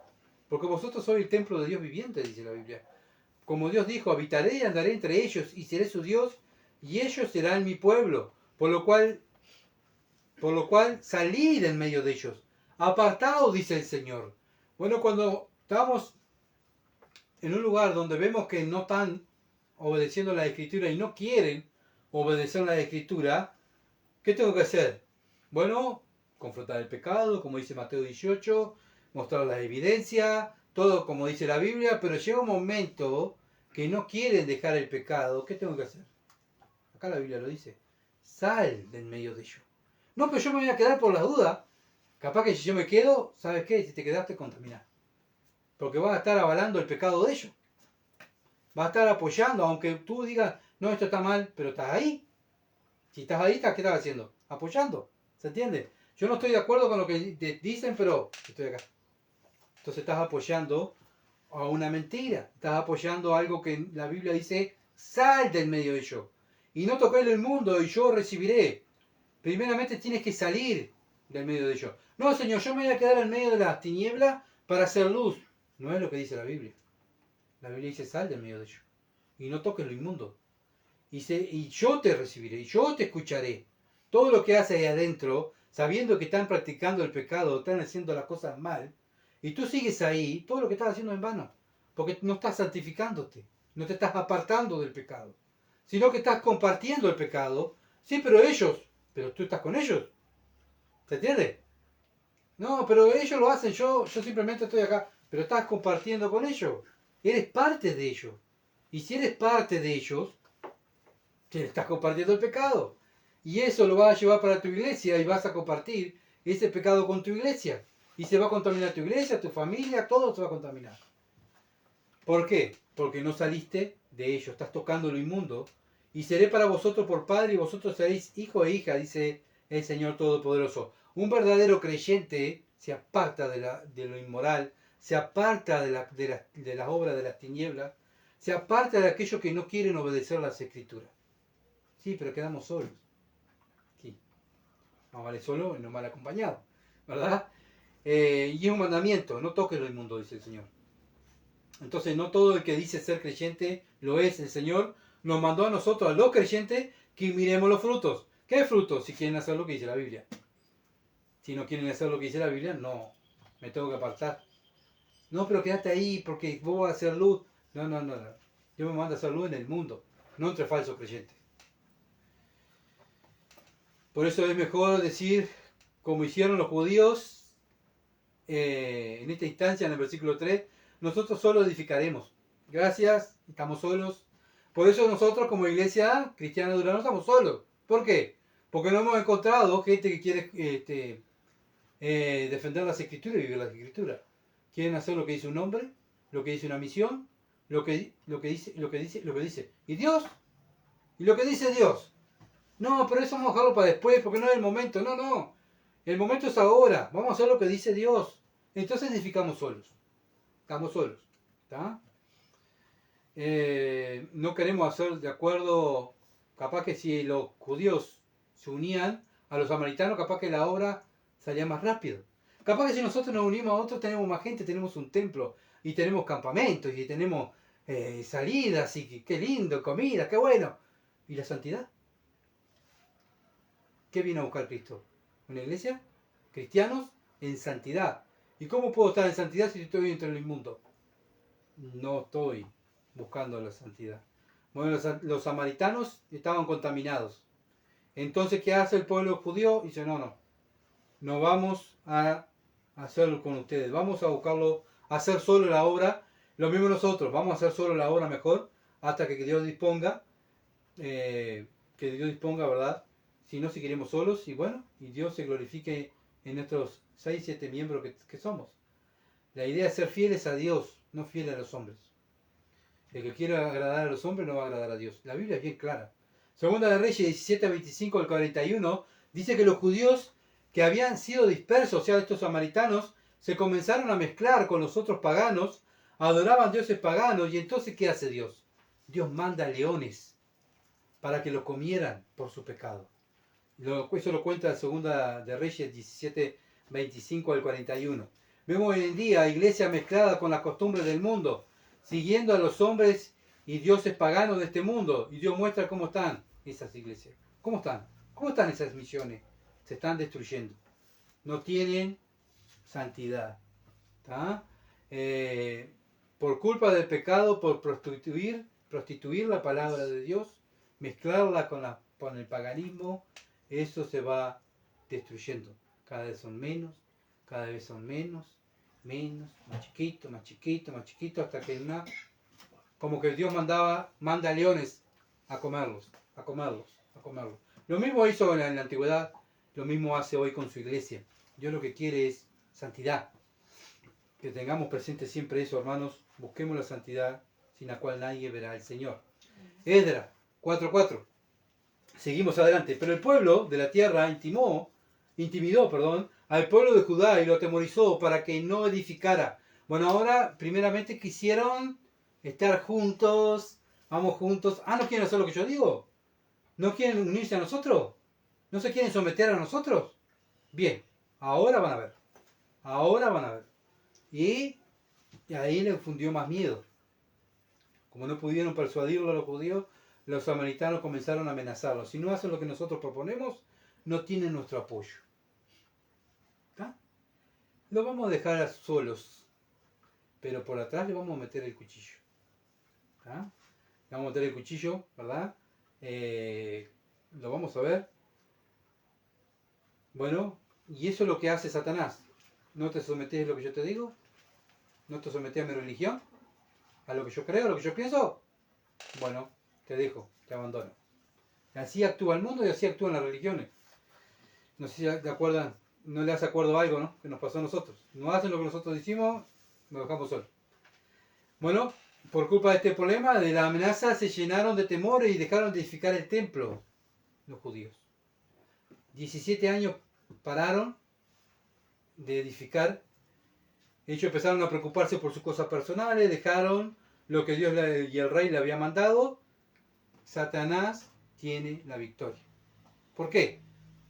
Porque vosotros sois el templo de Dios viviente, dice la Biblia. Como Dios dijo, habitaré y andaré entre ellos y seré su Dios y ellos serán mi pueblo. Por lo cual salid en medio de ellos. Apartaos, dice el Señor. Bueno, cuando estamos en un lugar donde vemos que no están obedeciendo la Escritura y no quieren obedecer la Escritura, ¿qué tengo que hacer? Bueno, confrontar el pecado, como dice Mateo 18, mostrar las evidencias, todo como dice la Biblia, pero llega un momento que no quieren dejar el pecado. ¿Qué tengo que hacer? Acá la Biblia lo dice. Sal del medio de ellos. No, pero yo me voy a quedar por las dudas. Capaz que si yo me quedo, ¿sabes qué? Si te quedaste, contaminás. Porque vas a estar avalando el pecado de ellos. Vas a estar apoyando, aunque tú digas, no, esto está mal, pero estás ahí. Si estás ahí, ¿qué estás haciendo? Apoyando. ¿Se entiende? Yo no estoy de acuerdo con lo que dicen, pero estoy acá. Entonces estás apoyando a una mentira. Estás apoyando algo que la Biblia dice, sal del medio de ellos. Y no toquéis el mundo y yo recibiré. Primeramente tienes que salir del medio de ellos. No, Señor, yo me voy a quedar en medio de las tinieblas para hacer luz. No es lo que dice la Biblia. La Biblia dice, sal del medio de ellos. Y no toques lo inmundo. Y yo te recibiré, y yo te escucharé. Todo lo que haces ahí adentro, sabiendo que están practicando el pecado, están haciendo las cosas mal, y tú sigues ahí, todo lo que estás haciendo es en vano. Porque no estás santificándote, no te estás apartando del pecado, sino que estás compartiendo el pecado. Sí, pero tú estás con ellos. ¿Se entiende? No, pero ellos lo hacen, yo simplemente estoy acá, pero estás compartiendo con ellos. Eres parte de ellos. Y si eres parte de ellos, te estás compartiendo el pecado. Y eso lo vas a llevar para tu iglesia y vas a compartir ese pecado con tu iglesia. Y se va a contaminar tu iglesia, tu familia, todo se va a contaminar. ¿Por qué? Porque no saliste de ellos, estás tocando lo inmundo. Y seré para vosotros por padre y vosotros seréis hijo e hija, dice el Señor Todopoderoso. Un verdadero creyente se aparta de lo inmoral, se aparta de las obras de las tinieblas, se aparta de aquellos que no quieren obedecer las Escrituras. Sí, pero quedamos solos. Sí, más vale solo y no mal acompañado, ¿verdad? Y es un mandamiento, no toques lo inmundo, dice el Señor. Entonces, no todo el que dice ser creyente lo es. El Señor nos mandó a nosotros, a los creyentes, que miremos los frutos. ¿Qué frutos? Si quieren hacer lo que dice la Biblia. Si no quieren hacer lo que dice la Biblia, no, me tengo que apartar. No, pero quédate ahí porque vos vas a hacer luz. No. Yo me mando a hacer luz en el mundo, no entre falsos creyentes. Por eso es mejor decir, como hicieron los judíos, en esta instancia, en el versículo 3, nosotros solo edificaremos. Gracias, estamos solos. Por eso nosotros como iglesia cristiana de Durán no estamos solos. ¿Por qué? Porque no hemos encontrado gente que quiere defender las escrituras y vivir las escrituras. Quieren hacer lo que dice un hombre, lo que dice una misión, lo que dice. ¿Y Dios? ¿Y lo que dice Dios? No, pero eso vamos a dejarlo para después, porque no es el momento. No. El momento es ahora. Vamos a hacer lo que dice Dios. Entonces edificamos solos. Estamos solos. ¿Está? No queremos hacer de acuerdo. Capaz que si los judíos se unían a los samaritanos, capaz que la obra salía más rápido. Capaz que si nosotros nos unimos a otros, tenemos más gente, tenemos un templo, y tenemos campamentos, y tenemos salidas, y qué lindo, comida, qué bueno. ¿Y la santidad? ¿Qué viene a buscar Cristo? ¿Una iglesia? ¿Cristianos? En santidad. ¿Y cómo puedo estar en santidad si estoy entre el inmundo? No estoy buscando la santidad. Bueno, los samaritanos estaban contaminados. Entonces, ¿qué hace el pueblo judío? Dice, no vamos a hacerlo con ustedes. Vamos a buscarlo, a hacer solo la obra. Lo mismo nosotros, vamos a hacer solo la obra mejor hasta que Dios disponga. ¿Verdad? Si no seguiremos solos y bueno, y Dios se glorifique en nuestros 6, 7 miembros que somos. La idea es ser fieles a Dios, no fieles a los hombres. El que quiera agradar a los hombres no va a agradar a Dios. La Biblia es bien clara. Segunda de Reyes 17, 25 al 41 dice que los judíos que habían sido dispersos, o sea, estos samaritanos, se comenzaron a mezclar con los otros paganos, adoraban dioses paganos, y entonces ¿qué hace Dios? Dios manda leones para que los comieran por su pecado. Eso lo cuenta Segunda de Reyes 17, 25 al 41. Vemos hoy en día iglesia mezclada con las costumbres del mundo, siguiendo a los hombres y dioses paganos de este mundo. Y Dios muestra cómo están esas iglesias. ¿Cómo están? ¿Cómo están esas misiones? Se están destruyendo. No tienen santidad. ¿Está? por culpa del pecado, por prostituir la palabra de Dios, mezclarla con el paganismo, eso se va destruyendo. Cada vez son menos, cada vez son menos, más chiquito, más chiquito, más chiquito, hasta que como que Dios manda leones a comerlos, a comerlos, a comerlos. Lo mismo hizo en la antigüedad, lo mismo hace hoy con su iglesia. Dios lo que quiere es santidad. Que tengamos presente siempre eso, hermanos. Busquemos la santidad sin la cual nadie verá al Señor. Esdras 4:4. Seguimos adelante. Pero el pueblo de la tierra intimidó, al pueblo de Judá y lo atemorizó para que no edificara. Bueno, ahora primeramente quisieron estar juntos, vamos juntos. ¿No quieren hacer lo que yo digo? ¿No quieren unirse a nosotros? ¿No se quieren someter a nosotros? Bien, ahora van a ver. Ahora van a ver. Y ahí le fundió más miedo. Como no pudieron persuadirlo a los judíos, los samaritanos comenzaron a amenazarlos. Si no hacen lo que nosotros proponemos, no tienen nuestro apoyo. ¿Está? Lo vamos a dejar solos, pero por atrás le vamos a meter el cuchillo. ¿Está? Le vamos a meter el cuchillo, ¿verdad? Lo vamos a ver. Bueno, y eso es lo que hace Satanás. ¿No te sometes a lo que yo te digo? ¿No te sometes a mi religión? ¿A lo que yo creo? ¿A lo que yo pienso? Bueno, te dejo, te abandono. Así actúa el mundo y así actúan las religiones. No sé si te acuerdan, no le hace acuerdo a algo, ¿no? Que nos pasó a nosotros. No hacen lo que nosotros decimos, nos dejamos solos. Bueno, por culpa de este problema, de la amenaza, se llenaron de temor y dejaron de edificar el templo, los judíos. 17 años pararon de edificar. Ellos empezaron a preocuparse por sus cosas personales, dejaron lo que Dios y el rey le había mandado. Satanás tiene la victoria. ¿Por qué?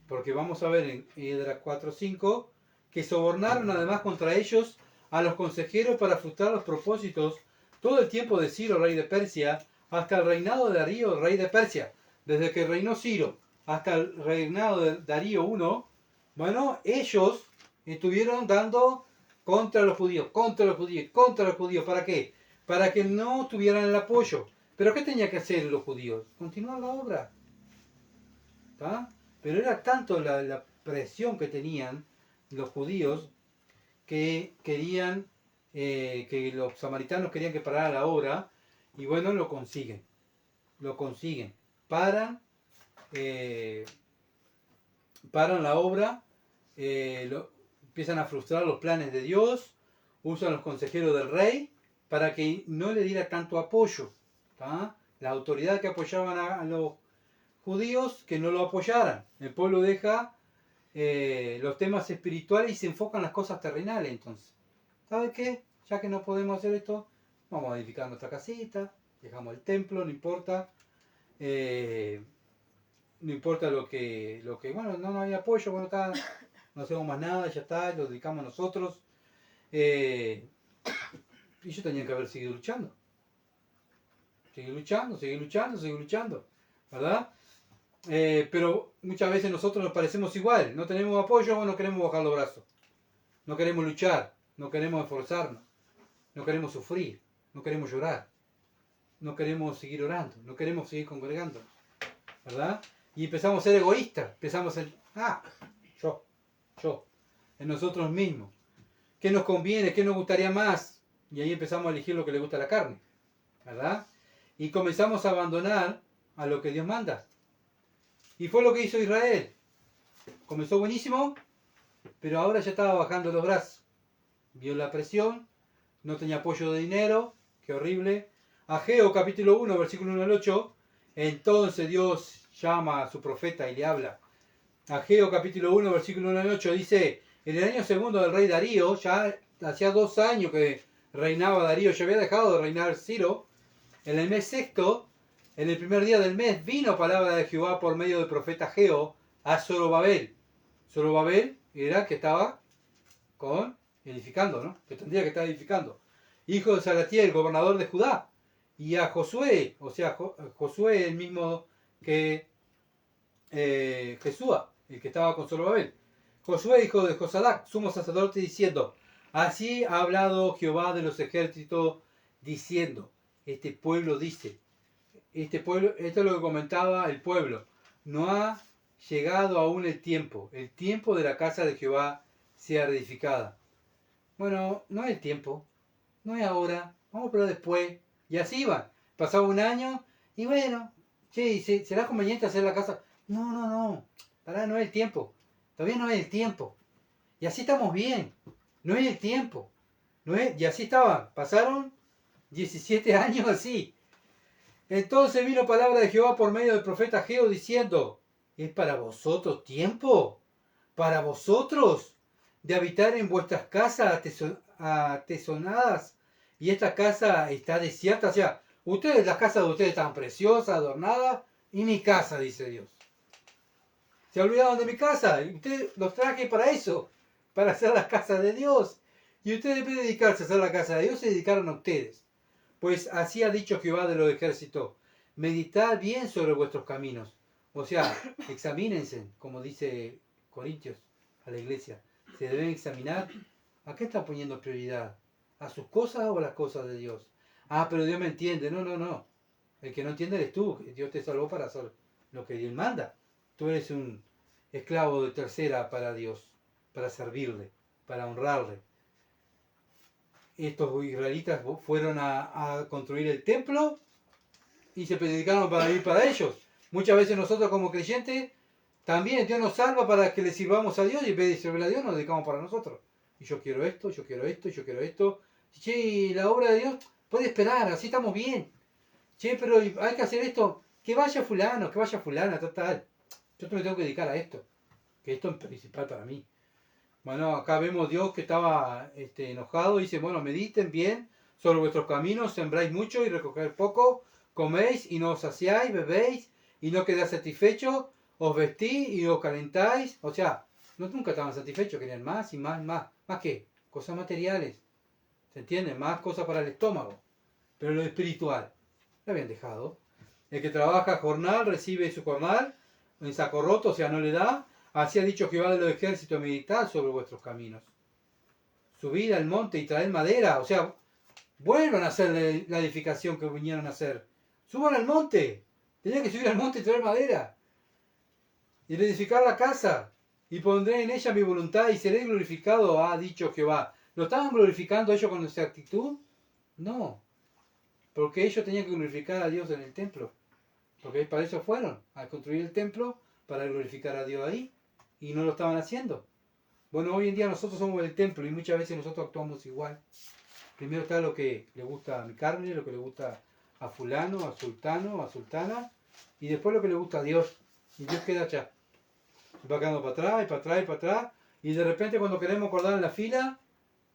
Porque vamos a ver en Esdras 4:5 que sobornaron además contra ellos a los consejeros para frustrar los propósitos todo el tiempo de Ciro, rey de Persia, hasta el reinado de Darío, rey de Persia. Desde que reinó Ciro hasta el reinado de Darío I, bueno, ellos estuvieron dando contra los judíos, contra los judíos, contra los judíos. ¿Para qué? Para que no tuvieran el apoyo. ¿Pero qué tenía que hacer los judíos? Continuar la obra. ¿Está? Pero era tanto la presión que tenían los judíos que querían, que los samaritanos querían que parara la obra, y bueno, lo consiguen. Lo consiguen. Paran la obra, empiezan a frustrar los planes de Dios, usan los consejeros del rey para que no le diera tanto apoyo. ¿Tá? La autoridad que apoyaban a los judíos, que no lo apoyaran. El pueblo deja los temas espirituales y se enfoca en las cosas terrenales. Entonces, ¿sabes qué? Ya que no podemos hacer esto, vamos a edificar nuestra casita, dejamos el templo, no importa. No importa lo que bueno, no hay apoyo, bueno, está, no hacemos más nada, ya está, lo dedicamos a nosotros. Y ellos tenían que haber seguido luchando. Seguir luchando, ¿verdad? Pero muchas veces nosotros nos parecemos igual, no tenemos apoyo o no queremos bajar los brazos, no queremos luchar, no queremos esforzarnos, no queremos sufrir, no queremos llorar, no queremos seguir orando, no queremos seguir congregándonos, ¿verdad? Y empezamos a ser egoístas, empezamos a ser, yo, en nosotros mismos. ¿Qué nos conviene? ¿Qué nos gustaría más? Y ahí empezamos a elegir lo que le gusta a la carne, ¿verdad? Y comenzamos a abandonar a lo que Dios manda. Y fue lo que hizo Israel. Comenzó buenísimo, pero ahora ya estaba bajando los brazos. Vio la presión, no tenía apoyo de dinero, qué horrible. Ageo capítulo 1, versículo 1 al 8, entonces Dios llama a su profeta y le habla. Ageo capítulo 1, versículo 1 al 8 dice, en el año segundo del rey Darío, ya hacía 2 años que reinaba Darío, ya había dejado de reinar Ciro, en el mes sexto, en el primer día del mes, vino palabra de Jehová por medio del profeta Ageo a Zorobabel. Zorobabel era que estaba edificando, ¿no? Que tendría que estar edificando. Hijo de Salatiel, gobernador de Judá. Y a Josué, o sea, Josué el mismo que Jesúa, el que estaba con Zorobabel. Josué, hijo de Josadac, sumo sacerdote, diciendo, así ha hablado Jehová de los ejércitos, diciendo, este pueblo dice, este pueblo, esto es lo que comentaba el pueblo, no ha llegado aún el tiempo de la casa de Jehová sea reedificada. Bueno, no es el tiempo, no es ahora, vamos pero después. Y así iban. Pasaba un año y bueno, che, ¿será conveniente hacer la casa? No, pará, no es el tiempo. Todavía no es el tiempo. Y así estamos bien. No es el tiempo. No es, y así estaban. Pasaron 17 años así. Entonces vino palabra de Jehová por medio del profeta Ageo diciendo, ¿es para vosotros tiempo? ¿Para vosotros de habitar en vuestras casas atesonadas? Y esta casa está desierta. O sea, ustedes, las casas de ustedes están preciosas, adornadas, y mi casa, dice Dios. Se olvidaron de mi casa. Y ustedes los traje para eso, para hacer las casas de Dios. Y ustedes, en vez de dedicarse a hacer la casa de Dios, se dedicaron a ustedes. Pues así ha dicho Jehová de los ejércitos, meditad bien sobre vuestros caminos. O sea, examínense, como dice Corintios a la iglesia. Se deben examinar. ¿A qué están poniendo prioridad? ¿A sus cosas o a las cosas de Dios? Ah, pero Dios me entiende. No. El que no entiende eres tú. Dios te salvó para hacer lo que Dios manda. Tú eres un esclavo de tercera para Dios, para servirle, para honrarle. Estos israelitas fueron a construir el templo y se dedicaron para vivir para ellos. Muchas veces nosotros como creyentes, también Dios nos salva para que le sirvamos a Dios y en vez de servir a Dios nos dedicamos para nosotros. Y yo quiero esto, yo quiero esto, yo quiero esto. Che, la obra de Dios puede esperar, así estamos bien. Che, pero hay que hacer esto. Que vaya fulano, que vaya fulana, total. Yo me tengo que dedicar a esto. Que esto es principal para mí. Bueno, acá vemos Dios que estaba enojado. Dice, bueno, mediten bien sobre vuestros caminos, sembráis mucho y recogéis poco, coméis y no os saciáis, bebéis y no quedáis satisfechos, os vestís y os calentáis. O sea, nunca estaban satisfechos, querían más y más y más. ¿Más qué? Cosas materiales. ¿Se entiende? Más cosas para el estómago. Pero lo espiritual, lo habían dejado. El que trabaja jornal recibe su jornal en saco roto, o sea, no le da. Así ha dicho Jehová de los ejércitos, meditad sobre vuestros caminos. Subid al monte y traed madera. O sea, vuelvan a hacer la edificación que vinieron a hacer. Suban al monte. Tenían que subir al monte y traer madera. Y edificar la casa. Y pondré en ella mi voluntad y seré glorificado, ha dicho Jehová. ¿Lo estaban glorificando ellos con esa actitud? No. Porque ellos tenían que glorificar a Dios en el templo. Porque para eso fueron, a construir el templo, para glorificar a Dios ahí. Y no lo estaban haciendo. Bueno, hoy en día nosotros somos el templo y muchas veces nosotros actuamos igual. Primero está lo que le gusta a mi carne, lo que le gusta a fulano, a sultano, a sultana, y después lo que le gusta a Dios. Y Dios queda allá. Va quedando para atrás y para atrás y para atrás. Y de repente cuando queremos acordar en la fila,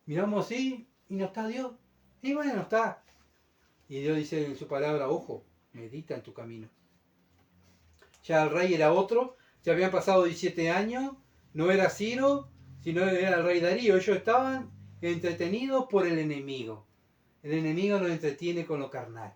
miramos así y no está Dios. Y bueno, no está. Y Dios dice en su palabra, ojo, medita en tu camino. Ya el rey era otro, ya habían pasado 17 años, no era Ciro, sino era el rey Darío. Ellos estaban entretenidos por el enemigo. El enemigo nos entretiene con lo carnal.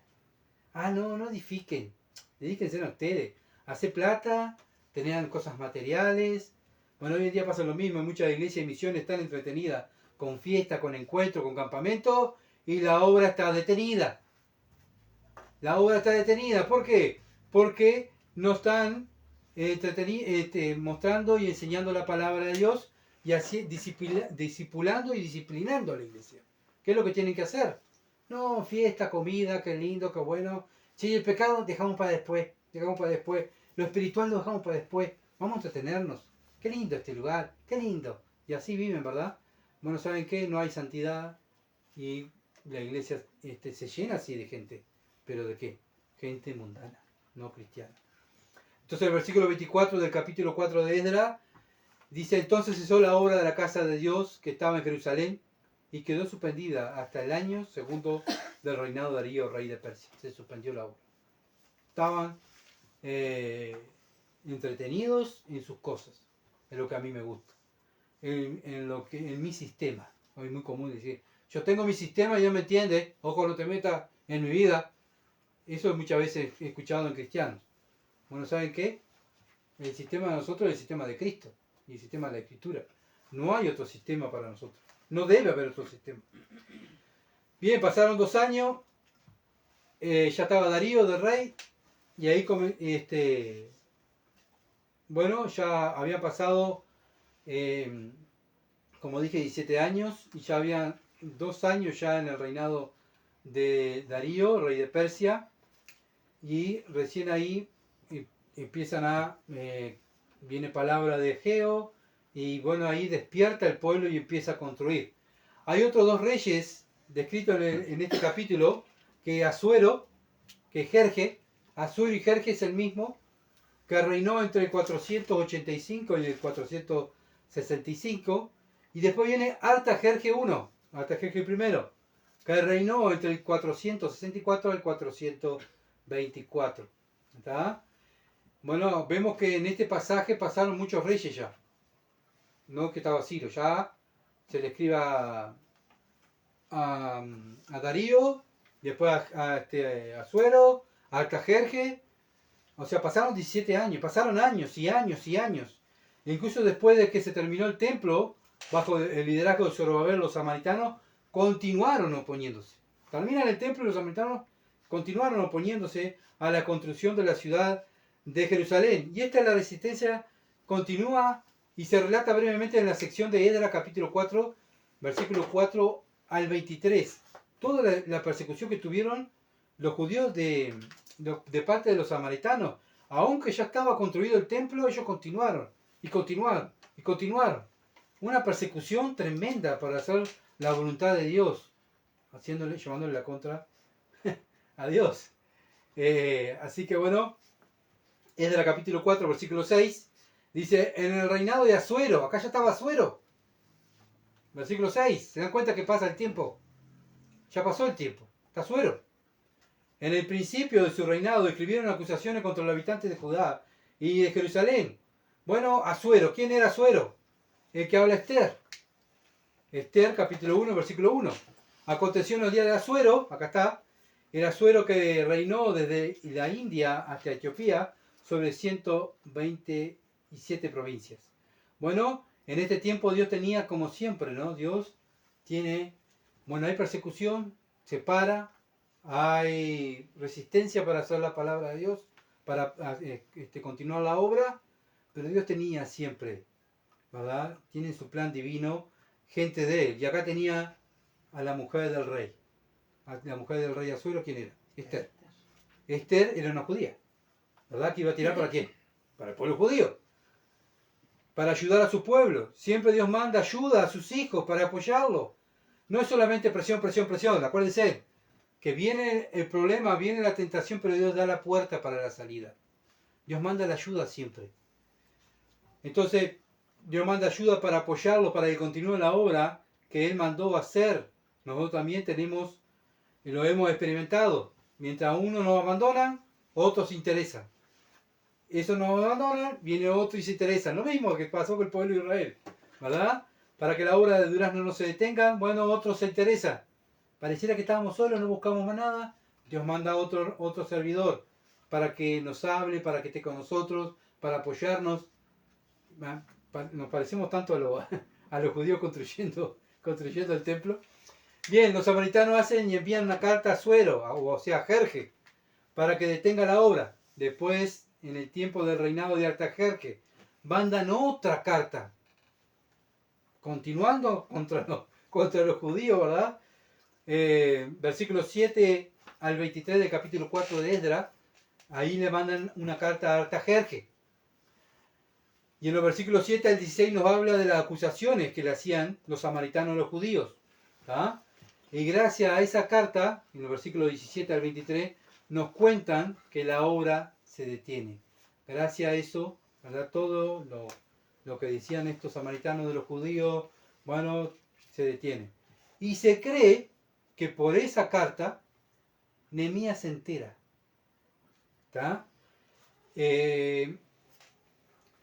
Ah, no edifiquen, dedíquense a ustedes. Hacer plata, tenían cosas materiales. Bueno, hoy en día pasa lo mismo, en muchas iglesias y misiones están entretenidas con fiestas, con encuentros, con campamentos, y la obra está detenida. La obra está detenida, ¿por qué? Porque no están mostrando y enseñando la palabra de Dios y así discipulando y disciplinando a la iglesia. ¿Qué es lo que tienen que hacer? No, fiesta, comida, qué lindo, qué bueno. Si el pecado dejamos para después, Lo espiritual lo dejamos para después. Vamos a entretenernos. Qué lindo este lugar, qué lindo. Y así viven, ¿verdad? Bueno, ¿saben qué? No hay santidad y la iglesia se llena así de gente. ¿Pero de qué? Gente mundana, no cristiana. Entonces el versículo 24 del capítulo 4 de Esdras dice: entonces cesó la obra de la casa de Dios que estaba en Jerusalén y quedó suspendida hasta el año segundo del reinado de Darío, rey de Persia. Se suspendió la obra. Estaban entretenidos en sus cosas, es lo que a mí me gusta, en mi sistema. Hoy es muy común decir, yo tengo mi sistema y Dios me entiende, ojo, no te metas en mi vida. Eso muchas veces he escuchado en cristianos. Bueno, ¿saben qué? El sistema de nosotros es el sistema de Cristo y el sistema de la Escritura. No hay otro sistema para nosotros. No debe haber otro sistema. Bien, pasaron 2 años, ya estaba Darío de rey, y ahí bueno, ya había pasado, eh, como dije, 17 años, y ya había 2 años ya en el reinado de Darío, rey de Persia, y recién ahí empiezan viene palabra de Egeo, y bueno, ahí despierta el pueblo y empieza a construir. Hay otros 2 reyes descritos en este capítulo, que Asuero, que Jerje. Asuero y Jerje es el mismo, que reinó entre el 485 y el 465, y después viene Artajerje I, Artajerje I, que reinó entre el 464 y el 424. ¿Está? Bueno, vemos que en este pasaje pasaron muchos reyes ya. No que estaba Ciro, ya se le escribe a Darío, después a Suero, a Artajerje. O sea, pasaron 17 años, pasaron años y años y años. E incluso después de que se terminó el templo, bajo el liderazgo de Zorobabel, los samaritanos continuaron oponiéndose. Terminan el templo y los samaritanos continuaron oponiéndose a la construcción de la ciudad de Jerusalén. Y esta es la resistencia continúa y se relata brevemente en la sección de Esdras, capítulo 4, versículos 4 al 23. Toda la persecución que tuvieron los judíos de parte de los samaritanos. Aunque ya estaba construido el templo, ellos continuaron y continuaron y continuaron. Una persecución tremenda para hacer la voluntad de Dios, llevándole la contra a Dios. Así que bueno, es del capítulo 4, versículo 6, dice, en el reinado de Asuero, acá ya estaba Asuero, versículo 6, ¿se dan cuenta que pasa el tiempo? Ya pasó el tiempo, está Asuero. En el principio de su reinado escribieron acusaciones contra los habitantes de Judá y de Jerusalén. Bueno, Asuero, ¿quién era Asuero? El que habla Esther. Esther, capítulo 1, versículo 1. Aconteció en los días de Asuero, acá está, el Asuero que reinó desde la India hasta Etiopía sobre 127 provincias. Bueno, en este tiempo Dios tenía, como siempre, ¿no? Dios tiene, bueno, hay persecución, se para, hay resistencia para hacer la palabra de Dios, para continuar la obra, pero Dios tenía siempre, ¿verdad? Tiene su plan divino, gente de él. Y acá tenía a la mujer del rey. A la mujer del rey Asuero, ¿quién era? Esther. Esther era una judía, ¿verdad? ¿Que iba a tirar para quién? Para el pueblo judío. Para ayudar a su pueblo. Siempre Dios manda ayuda a sus hijos para apoyarlo. No es solamente presión, presión, presión. Acuérdense que viene el problema, viene la tentación, pero Dios da la puerta para la salida. Dios manda la ayuda siempre. Entonces, Dios manda ayuda para apoyarlo, para que continúe la obra que Él mandó hacer. Nosotros también tenemos, y lo hemos experimentado. Mientras uno nos abandona, otros se interesan. Eso nos abandonan, viene otro y se interesa. Lo mismo que pasó con el pueblo de Israel, ¿verdad? Para que la obra de Durazno no se detenga, bueno, otros se interesan. Pareciera que estábamos solos, no buscamos más nada. Dios manda otro servidor para que nos hable, para que esté con nosotros, para apoyarnos. Nos parecemos tanto a los judíos construyendo el templo. Bien, los samaritanos hacen y envían una carta a Asuero, o sea, a Jerje, para que detenga la obra. Después, en el tiempo del reinado de Artajerje, mandan otra carta, continuando contra los judíos, ¿verdad? Versículos 7 al 23 del capítulo 4 de Esdras, ahí le mandan una carta a Artajerje. Y en los versículos 7 al 16 nos habla de las acusaciones que le hacían los samaritanos a los judíos. ¿Ah? Y gracias a esa carta, en los versículos 17 al 23, nos cuentan que la obra se detiene. Gracias a eso, ¿verdad? Todo lo que decían estos samaritanos de los judíos, bueno, se detiene. Y se cree que por esa carta, Nehemías se entera. ¿Está?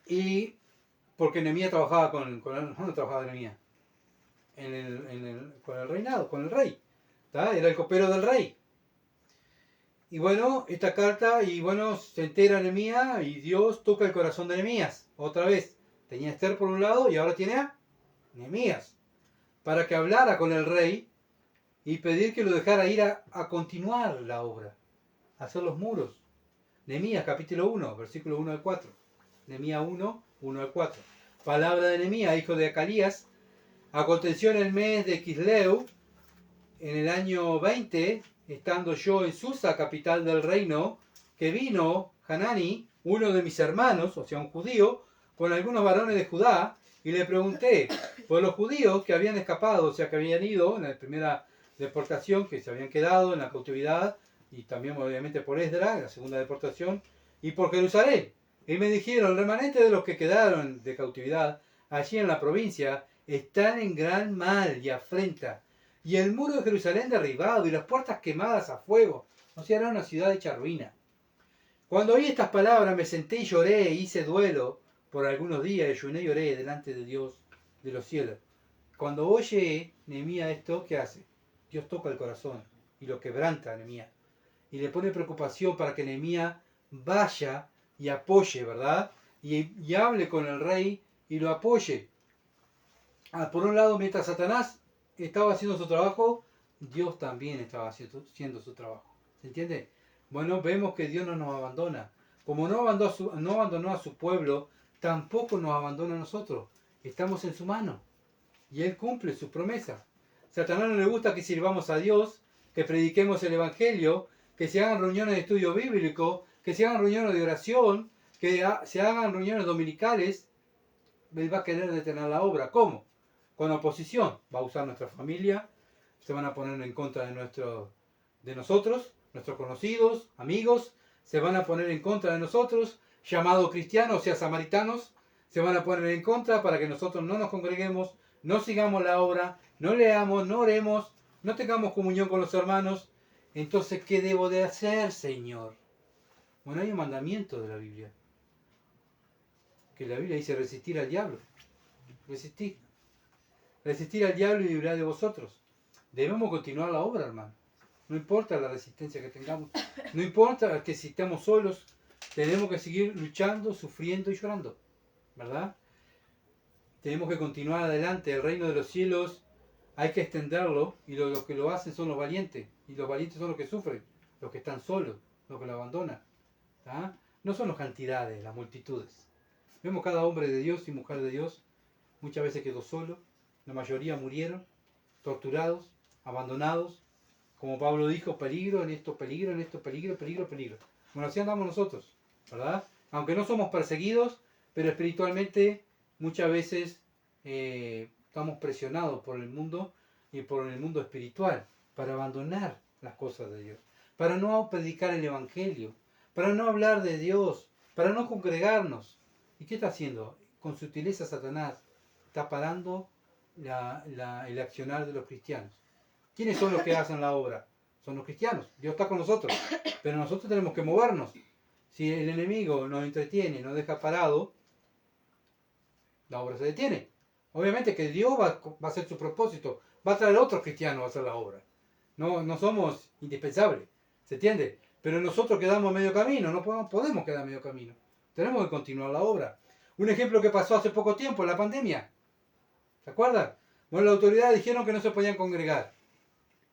Y porque Nehemías trabajaba ¿dónde trabajaba Nehemías? Con el reinado, con el rey. ¿Está? Era el copero del rey. Y bueno, esta carta, y bueno, se entera Nehemías y Dios toca el corazón de Nehemías. Otra vez, tenía a Esther por un lado y ahora tiene a Nehemías. Para que hablara con el rey y pedir que lo dejara ir a continuar la obra, a hacer los muros. Nehemías capítulo 1, versículo 1 al 4. Nehemías 1, 1 al 4. Palabra de Nehemías, hijo de Acalías. Aconteció en el mes de Quisleu, en el año 20, estando yo en Susa, capital del reino, que vino Hanani, uno de mis hermanos, o sea, un judío, con algunos varones de Judá, y le pregunté por los judíos que habían escapado, o sea, que habían ido en la primera deportación, que se habían quedado en la cautividad, y también obviamente por Esdras, en la segunda deportación, y por Jerusalén. Y me dijeron, el remanente de los que quedaron de cautividad allí en la provincia están en gran mal y afrenta, y el muro de Jerusalén derribado, y las puertas quemadas a fuego, o sea, era una ciudad hecha ruina. Cuando oí estas palabras me senté y lloré e hice duelo por algunos días, ayuné y lloré delante de Dios de los cielos. Cuando oye Nehemías esto, ¿qué hace? Dios toca el corazón y lo quebranta a Nehemías. Y le pone preocupación para que Nehemías vaya y apoye, ¿verdad? Y hable con el rey y lo apoye. Por un lado, mientras Satanás estaba haciendo su trabajo, Dios también estaba haciendo su trabajo. ¿Se entiende? Bueno, vemos que Dios no nos abandona. Como no abandonó a su pueblo, tampoco nos abandona a nosotros. Estamos en su mano. Y Él cumple su promesa. Satanás no le gusta que sirvamos a Dios, que prediquemos el Evangelio, que se hagan reuniones de estudio bíblico, que se hagan reuniones de oración, que se hagan reuniones dominicales. Él va a querer detener la obra. ¿Cómo? Con oposición. Va a usar nuestra familia, se van a poner en contra de nosotros, nuestros conocidos, amigos, se van a poner en contra de nosotros, llamados cristianos, o sea, samaritanos, se van a poner en contra para que nosotros no nos congreguemos, no sigamos la obra, no leamos, no oremos, no tengamos comunión con los hermanos. Entonces, ¿qué debo de hacer, Señor? Bueno, hay un mandamiento de la Biblia, que la Biblia dice resistir al diablo. Resistir. Resistir al diablo y librará de vosotros. Debemos continuar la obra, hermano. No importa la resistencia que tengamos. No importa que si estamos solos. Tenemos que seguir luchando, sufriendo y llorando. ¿Verdad? Tenemos que continuar adelante. El reino de los cielos hay que extenderlo. Y los que lo hacen son los valientes. Y los valientes son los que sufren. Los que están solos. Los que lo abandonan. ¿Ah? No son las cantidades, las multitudes. Vemos cada hombre de Dios y mujer de Dios. Muchas veces quedó solo. La mayoría murieron, torturados, abandonados. Como Pablo dijo, peligro, en esto, peligro, en esto, peligro, peligro, peligro. Bueno, así andamos nosotros, ¿verdad? Aunque no somos perseguidos, pero espiritualmente muchas veces estamos presionados por el mundo y por el mundo espiritual para abandonar las cosas de Dios, para no predicar el Evangelio, para no hablar de Dios, para no congregarnos. ¿Y qué está haciendo? Con sutileza Satanás está parando el accionar de los cristianos. ¿Quiénes son los que hacen la obra? Son los cristianos. Dios está con nosotros. Pero nosotros tenemos que movernos. Si el enemigo nos entretiene, nos deja parado, la obra se detiene. Obviamente que Dios va a hacer su propósito. Va a traer otros cristianos a hacer la obra. No somos indispensables. ¿Se entiende? Pero nosotros quedamos a medio camino. No podemos quedar a medio camino. Tenemos que continuar la obra. Un ejemplo que pasó hace poco tiempo, en la pandemia. ¿Se acuerdan? Bueno, las autoridades dijeron que no se podían congregar.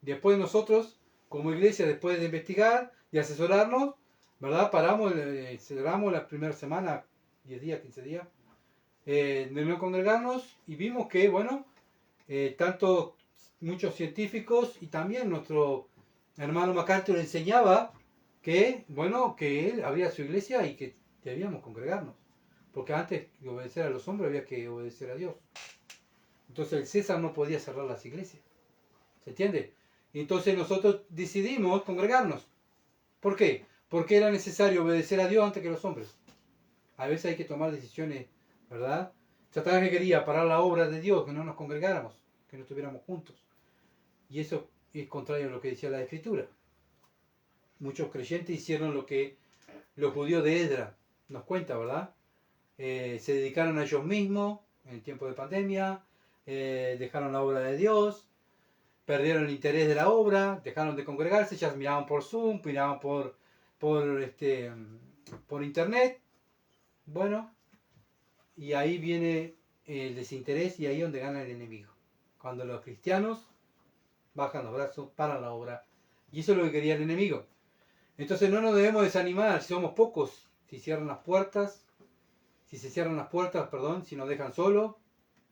Después nosotros, como iglesia, después de investigar y asesorarnos, ¿verdad? Cerramos la primera semana, 10 días, 15 días, de no congregarnos y vimos que, bueno, tanto muchos científicos y también nuestro hermano MacArthur enseñaba que, bueno, que él abría su iglesia y que debíamos congregarnos. Porque antes de obedecer a los hombres había que obedecer a Dios. Entonces el César no podía cerrar las iglesias. ¿Se entiende? Entonces nosotros decidimos congregarnos. ¿Por qué? Porque era necesario obedecer a Dios antes que los hombres. A veces hay que tomar decisiones, ¿verdad? Satanás que quería parar la obra de Dios, que no nos congregáramos, que no estuviéramos juntos. Y eso es contrario a lo que decía la Escritura. Muchos creyentes hicieron lo que los judíos de Esdras nos cuenta, ¿verdad? Se dedicaron a ellos mismos en el tiempo de pandemia, dejaron la obra de Dios, perdieron el interés de la obra, dejaron de congregarse, ya miraban por Zoom, miraban por internet. Bueno, y ahí viene el desinterés y ahí es donde gana el enemigo. Cuando los cristianos bajan los brazos, paran la obra. Y eso es lo que quería el enemigo. Entonces no nos debemos desanimar si somos pocos, si se cierran las puertas, si nos dejan solos.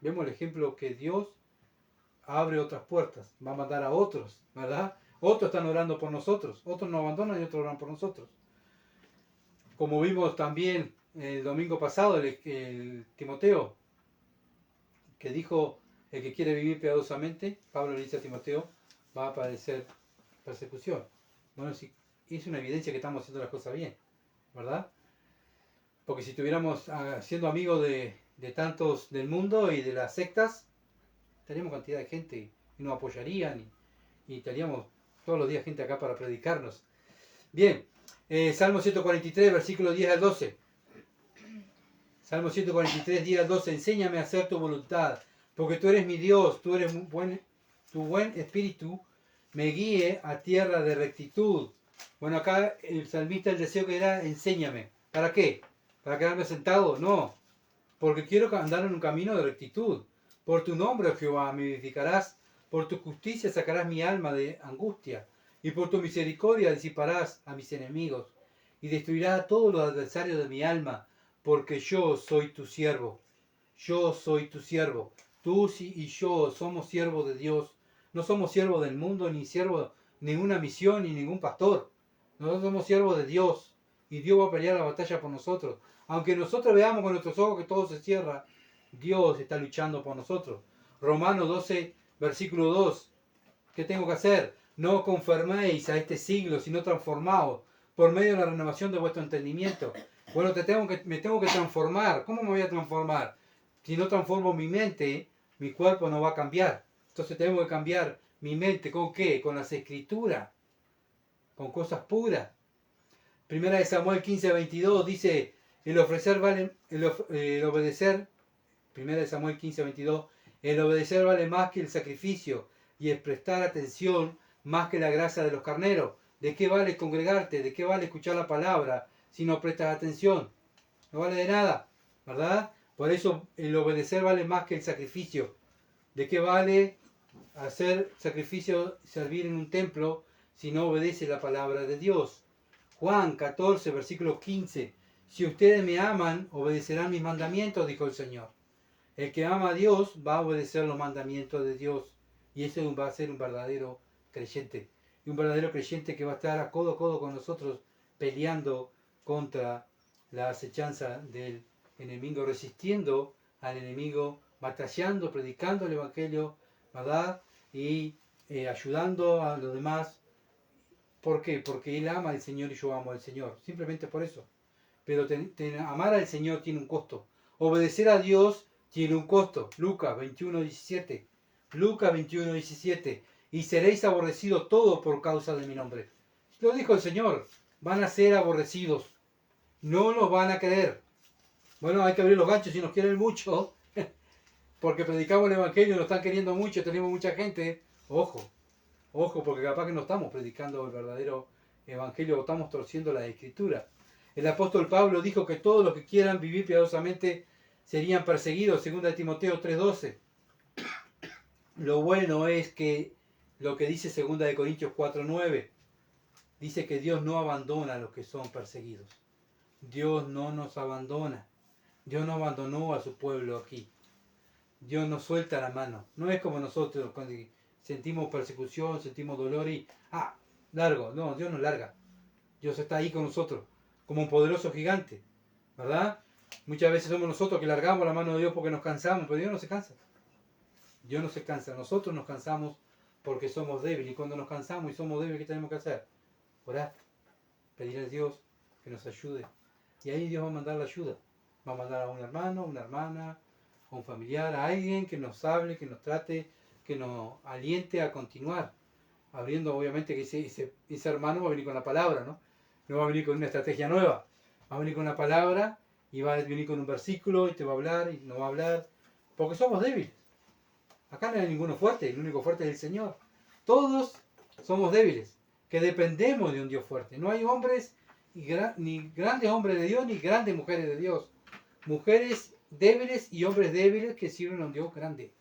Vemos el ejemplo que Dios abre otras puertas, va a mandar a otros, ¿verdad? Otros están orando por nosotros, otros nos abandonan y otros oran por nosotros. Como vimos también el domingo pasado, el Timoteo, que dijo, el que quiere vivir piadosamente, Pablo le dice a Timoteo, va a padecer persecución. Bueno, sí, es una evidencia que estamos haciendo las cosas bien, ¿verdad? Porque si estuviéramos siendo amigos de tantos del mundo y de las sectas, teníamos cantidad de gente y nos apoyarían y estaríamos todos los días gente acá para predicarnos. Bien, Salmo 143, versículo 10 al 12. Salmo 143, 10 al 12. Enséñame a hacer tu voluntad, porque tú eres mi Dios, tu buen espíritu me guíe a tierra de rectitud. Bueno, acá el salmista el deseo que era, enséñame. ¿Para qué? ¿Para quedarme sentado? No, porque quiero andar en un camino de rectitud. Por tu nombre, oh Jehová, me vivificarás, por tu justicia sacarás mi alma de angustia, y por tu misericordia disiparás a mis enemigos, y destruirás a todos los adversarios de mi alma, porque yo soy tu siervo. Yo soy tu siervo. Tú y yo somos siervos de Dios. No somos siervos del mundo, ni siervos de ninguna misión, ni ningún pastor. Nosotros somos siervos de Dios, y Dios va a pelear la batalla por nosotros. Aunque nosotros veamos con nuestros ojos que todo se cierra, Dios está luchando por nosotros. Romanos 12, versículo 2. ¿Qué tengo que hacer? No conforméis a este siglo, sino transformaos por medio de la renovación de vuestro entendimiento. Bueno, me tengo que transformar. ¿Cómo me voy a transformar? Si no transformo mi mente, mi cuerpo no va a cambiar. Entonces tengo que cambiar mi mente. ¿Con qué? Con las escrituras. Con cosas puras. Primera de Samuel 15, 22 dice, el obedecer, primera de Samuel 15, 22, el obedecer vale más que el sacrificio y el prestar atención más que la grasa de los carneros. ¿De qué vale congregarte? ¿De qué vale escuchar la palabra si no prestas atención? No vale de nada, ¿verdad? Por eso el obedecer vale más que el sacrificio. ¿De qué vale hacer sacrificio, servir en un templo si no obedece la palabra de Dios? Juan 14, versículo 15. Si ustedes me aman, obedecerán mis mandamientos, dijo el Señor. El que ama a Dios va a obedecer los mandamientos de Dios. Y ese va a ser un verdadero creyente. Y un verdadero creyente que va a estar a codo con nosotros peleando contra la acechanza del enemigo, resistiendo al enemigo, batallando, predicando el Evangelio, ¿verdad? Y ayudando a los demás. ¿Por qué? Porque Él ama al Señor y yo amo al Señor. Simplemente por eso. Pero amar al Señor tiene un costo. Obedecer a Dios tiene un costo. Lucas 21, 17. Lucas 21, 17. Y seréis aborrecidos todos por causa de mi nombre. Lo dijo el Señor. Van a ser aborrecidos. No los van a querer. Bueno, hay que abrir los ganchos si nos quieren mucho. Porque predicamos el Evangelio y nos están queriendo mucho. Tenemos mucha gente. Ojo. Ojo, porque capaz que no estamos predicando el verdadero Evangelio o estamos torciendo la Escritura. El apóstol Pablo dijo que todos los que quieran vivir piadosamente serían perseguidos, 2 Timoteo 3:12. Lo bueno es que lo que dice 2 Corintios 4:9, dice que Dios no abandona a los que son perseguidos. Dios no nos abandona. Dios no abandonó a su pueblo aquí. Dios nos suelta la mano. No es como nosotros cuando sentimos persecución, sentimos dolor y largo. No, Dios nos larga. Dios está ahí con nosotros, como un poderoso gigante, ¿verdad? Muchas veces somos nosotros que largamos la mano de Dios porque nos cansamos, pero Dios no se cansa. Dios no se cansa. Nosotros nos cansamos porque somos débiles. Y cuando nos cansamos y somos débiles, ¿qué tenemos que hacer? Orar. Pedir a Dios que nos ayude. Y ahí Dios va a mandar la ayuda. Va a mandar a un hermano, una hermana, a un familiar, a alguien que nos hable, que nos trate, que nos aliente a continuar. Abriendo, obviamente, que ese hermano va a venir con la palabra, ¿no? No va a venir con una estrategia nueva. Va a venir con la palabra y va a venir con un versículo y te va a hablar y no va a hablar. Porque somos débiles. Acá no hay ninguno fuerte. El único fuerte es el Señor. Todos somos débiles. Que dependemos de un Dios fuerte. No hay hombres, ni grandes hombres de Dios, ni grandes mujeres de Dios. Mujeres débiles y hombres débiles que sirven a un Dios grande.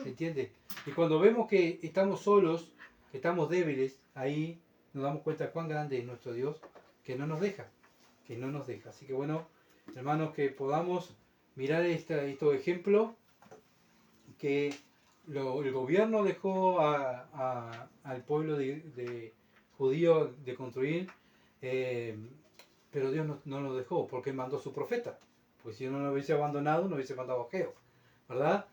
¿Se entiende? Y cuando vemos que estamos solos que estamos débiles, ahí nos damos cuenta cuán grande es nuestro Dios, que no nos deja, que no nos deja. Así que bueno, hermanos, que podamos mirar estos ejemplos que el gobierno dejó al pueblo de judío de construir, pero Dios no lo dejó porque mandó su profeta. Pues si no lo hubiese abandonado, no hubiese mandado a Ageo, ¿verdad?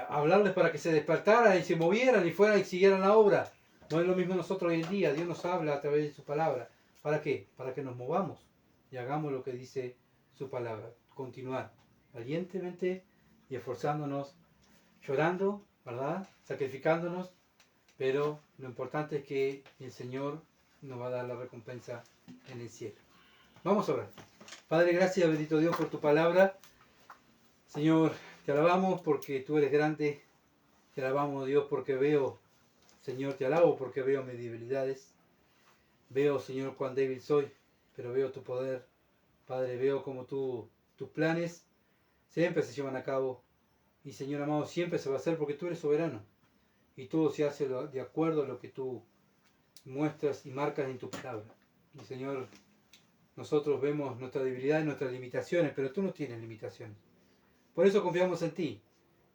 Hablarles para que se despertaran y se movieran y fueran y siguieran la obra. No es lo mismo nosotros hoy en día. Dios nos habla a través de su palabra. ¿Para qué? Para que nos movamos y hagamos lo que dice su palabra. Continuar valientemente y esforzándonos, llorando, ¿verdad? Sacrificándonos, pero lo importante es que el Señor nos va a dar la recompensa en el cielo. Vamos a orar. Padre, gracias, bendito Dios, por tu palabra. Señor, te alabamos porque tú eres grande. Te alabamos, Dios, porque veo, Señor, te alabo porque veo mis debilidades. Veo, Señor, cuán débil soy, pero veo tu poder. Padre, veo como tus planes siempre se llevan a cabo. Y, Señor amado, siempre se va a hacer porque tú eres soberano. Y todo se hace de acuerdo a lo que tú muestras y marcas en tu palabra. Y, Señor, nosotros vemos nuestra debilidad y nuestras limitaciones, pero tú no tienes limitaciones. Por eso confiamos en ti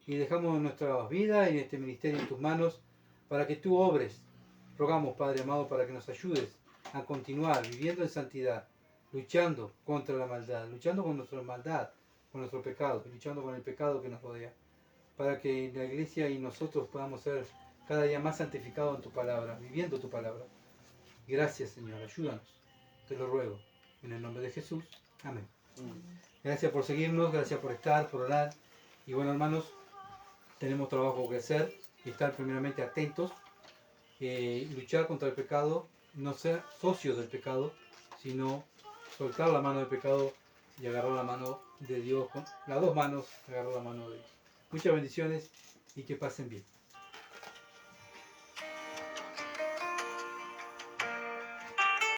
y dejamos nuestra vida y este ministerio en tus manos para que tú obres. Rogamos, Padre amado, para que nos ayudes a continuar viviendo en santidad, luchando contra la maldad, luchando con nuestra maldad, con nuestro pecado, luchando con el pecado que nos rodea, para que la iglesia y nosotros podamos ser cada día más santificados en tu palabra, viviendo tu palabra. Gracias, Señor, ayúdanos, te lo ruego, en el nombre de Jesús. Amén. Gracias por seguirnos, gracias por estar, por orar. Y bueno, hermanos, tenemos trabajo que hacer y estar primeramente atentos, luchar contra el pecado, no ser socios del pecado, sino soltar la mano del pecado y agarrar la mano de Dios, con las dos manos, agarrar la mano de Dios. Muchas bendiciones y que pasen bien.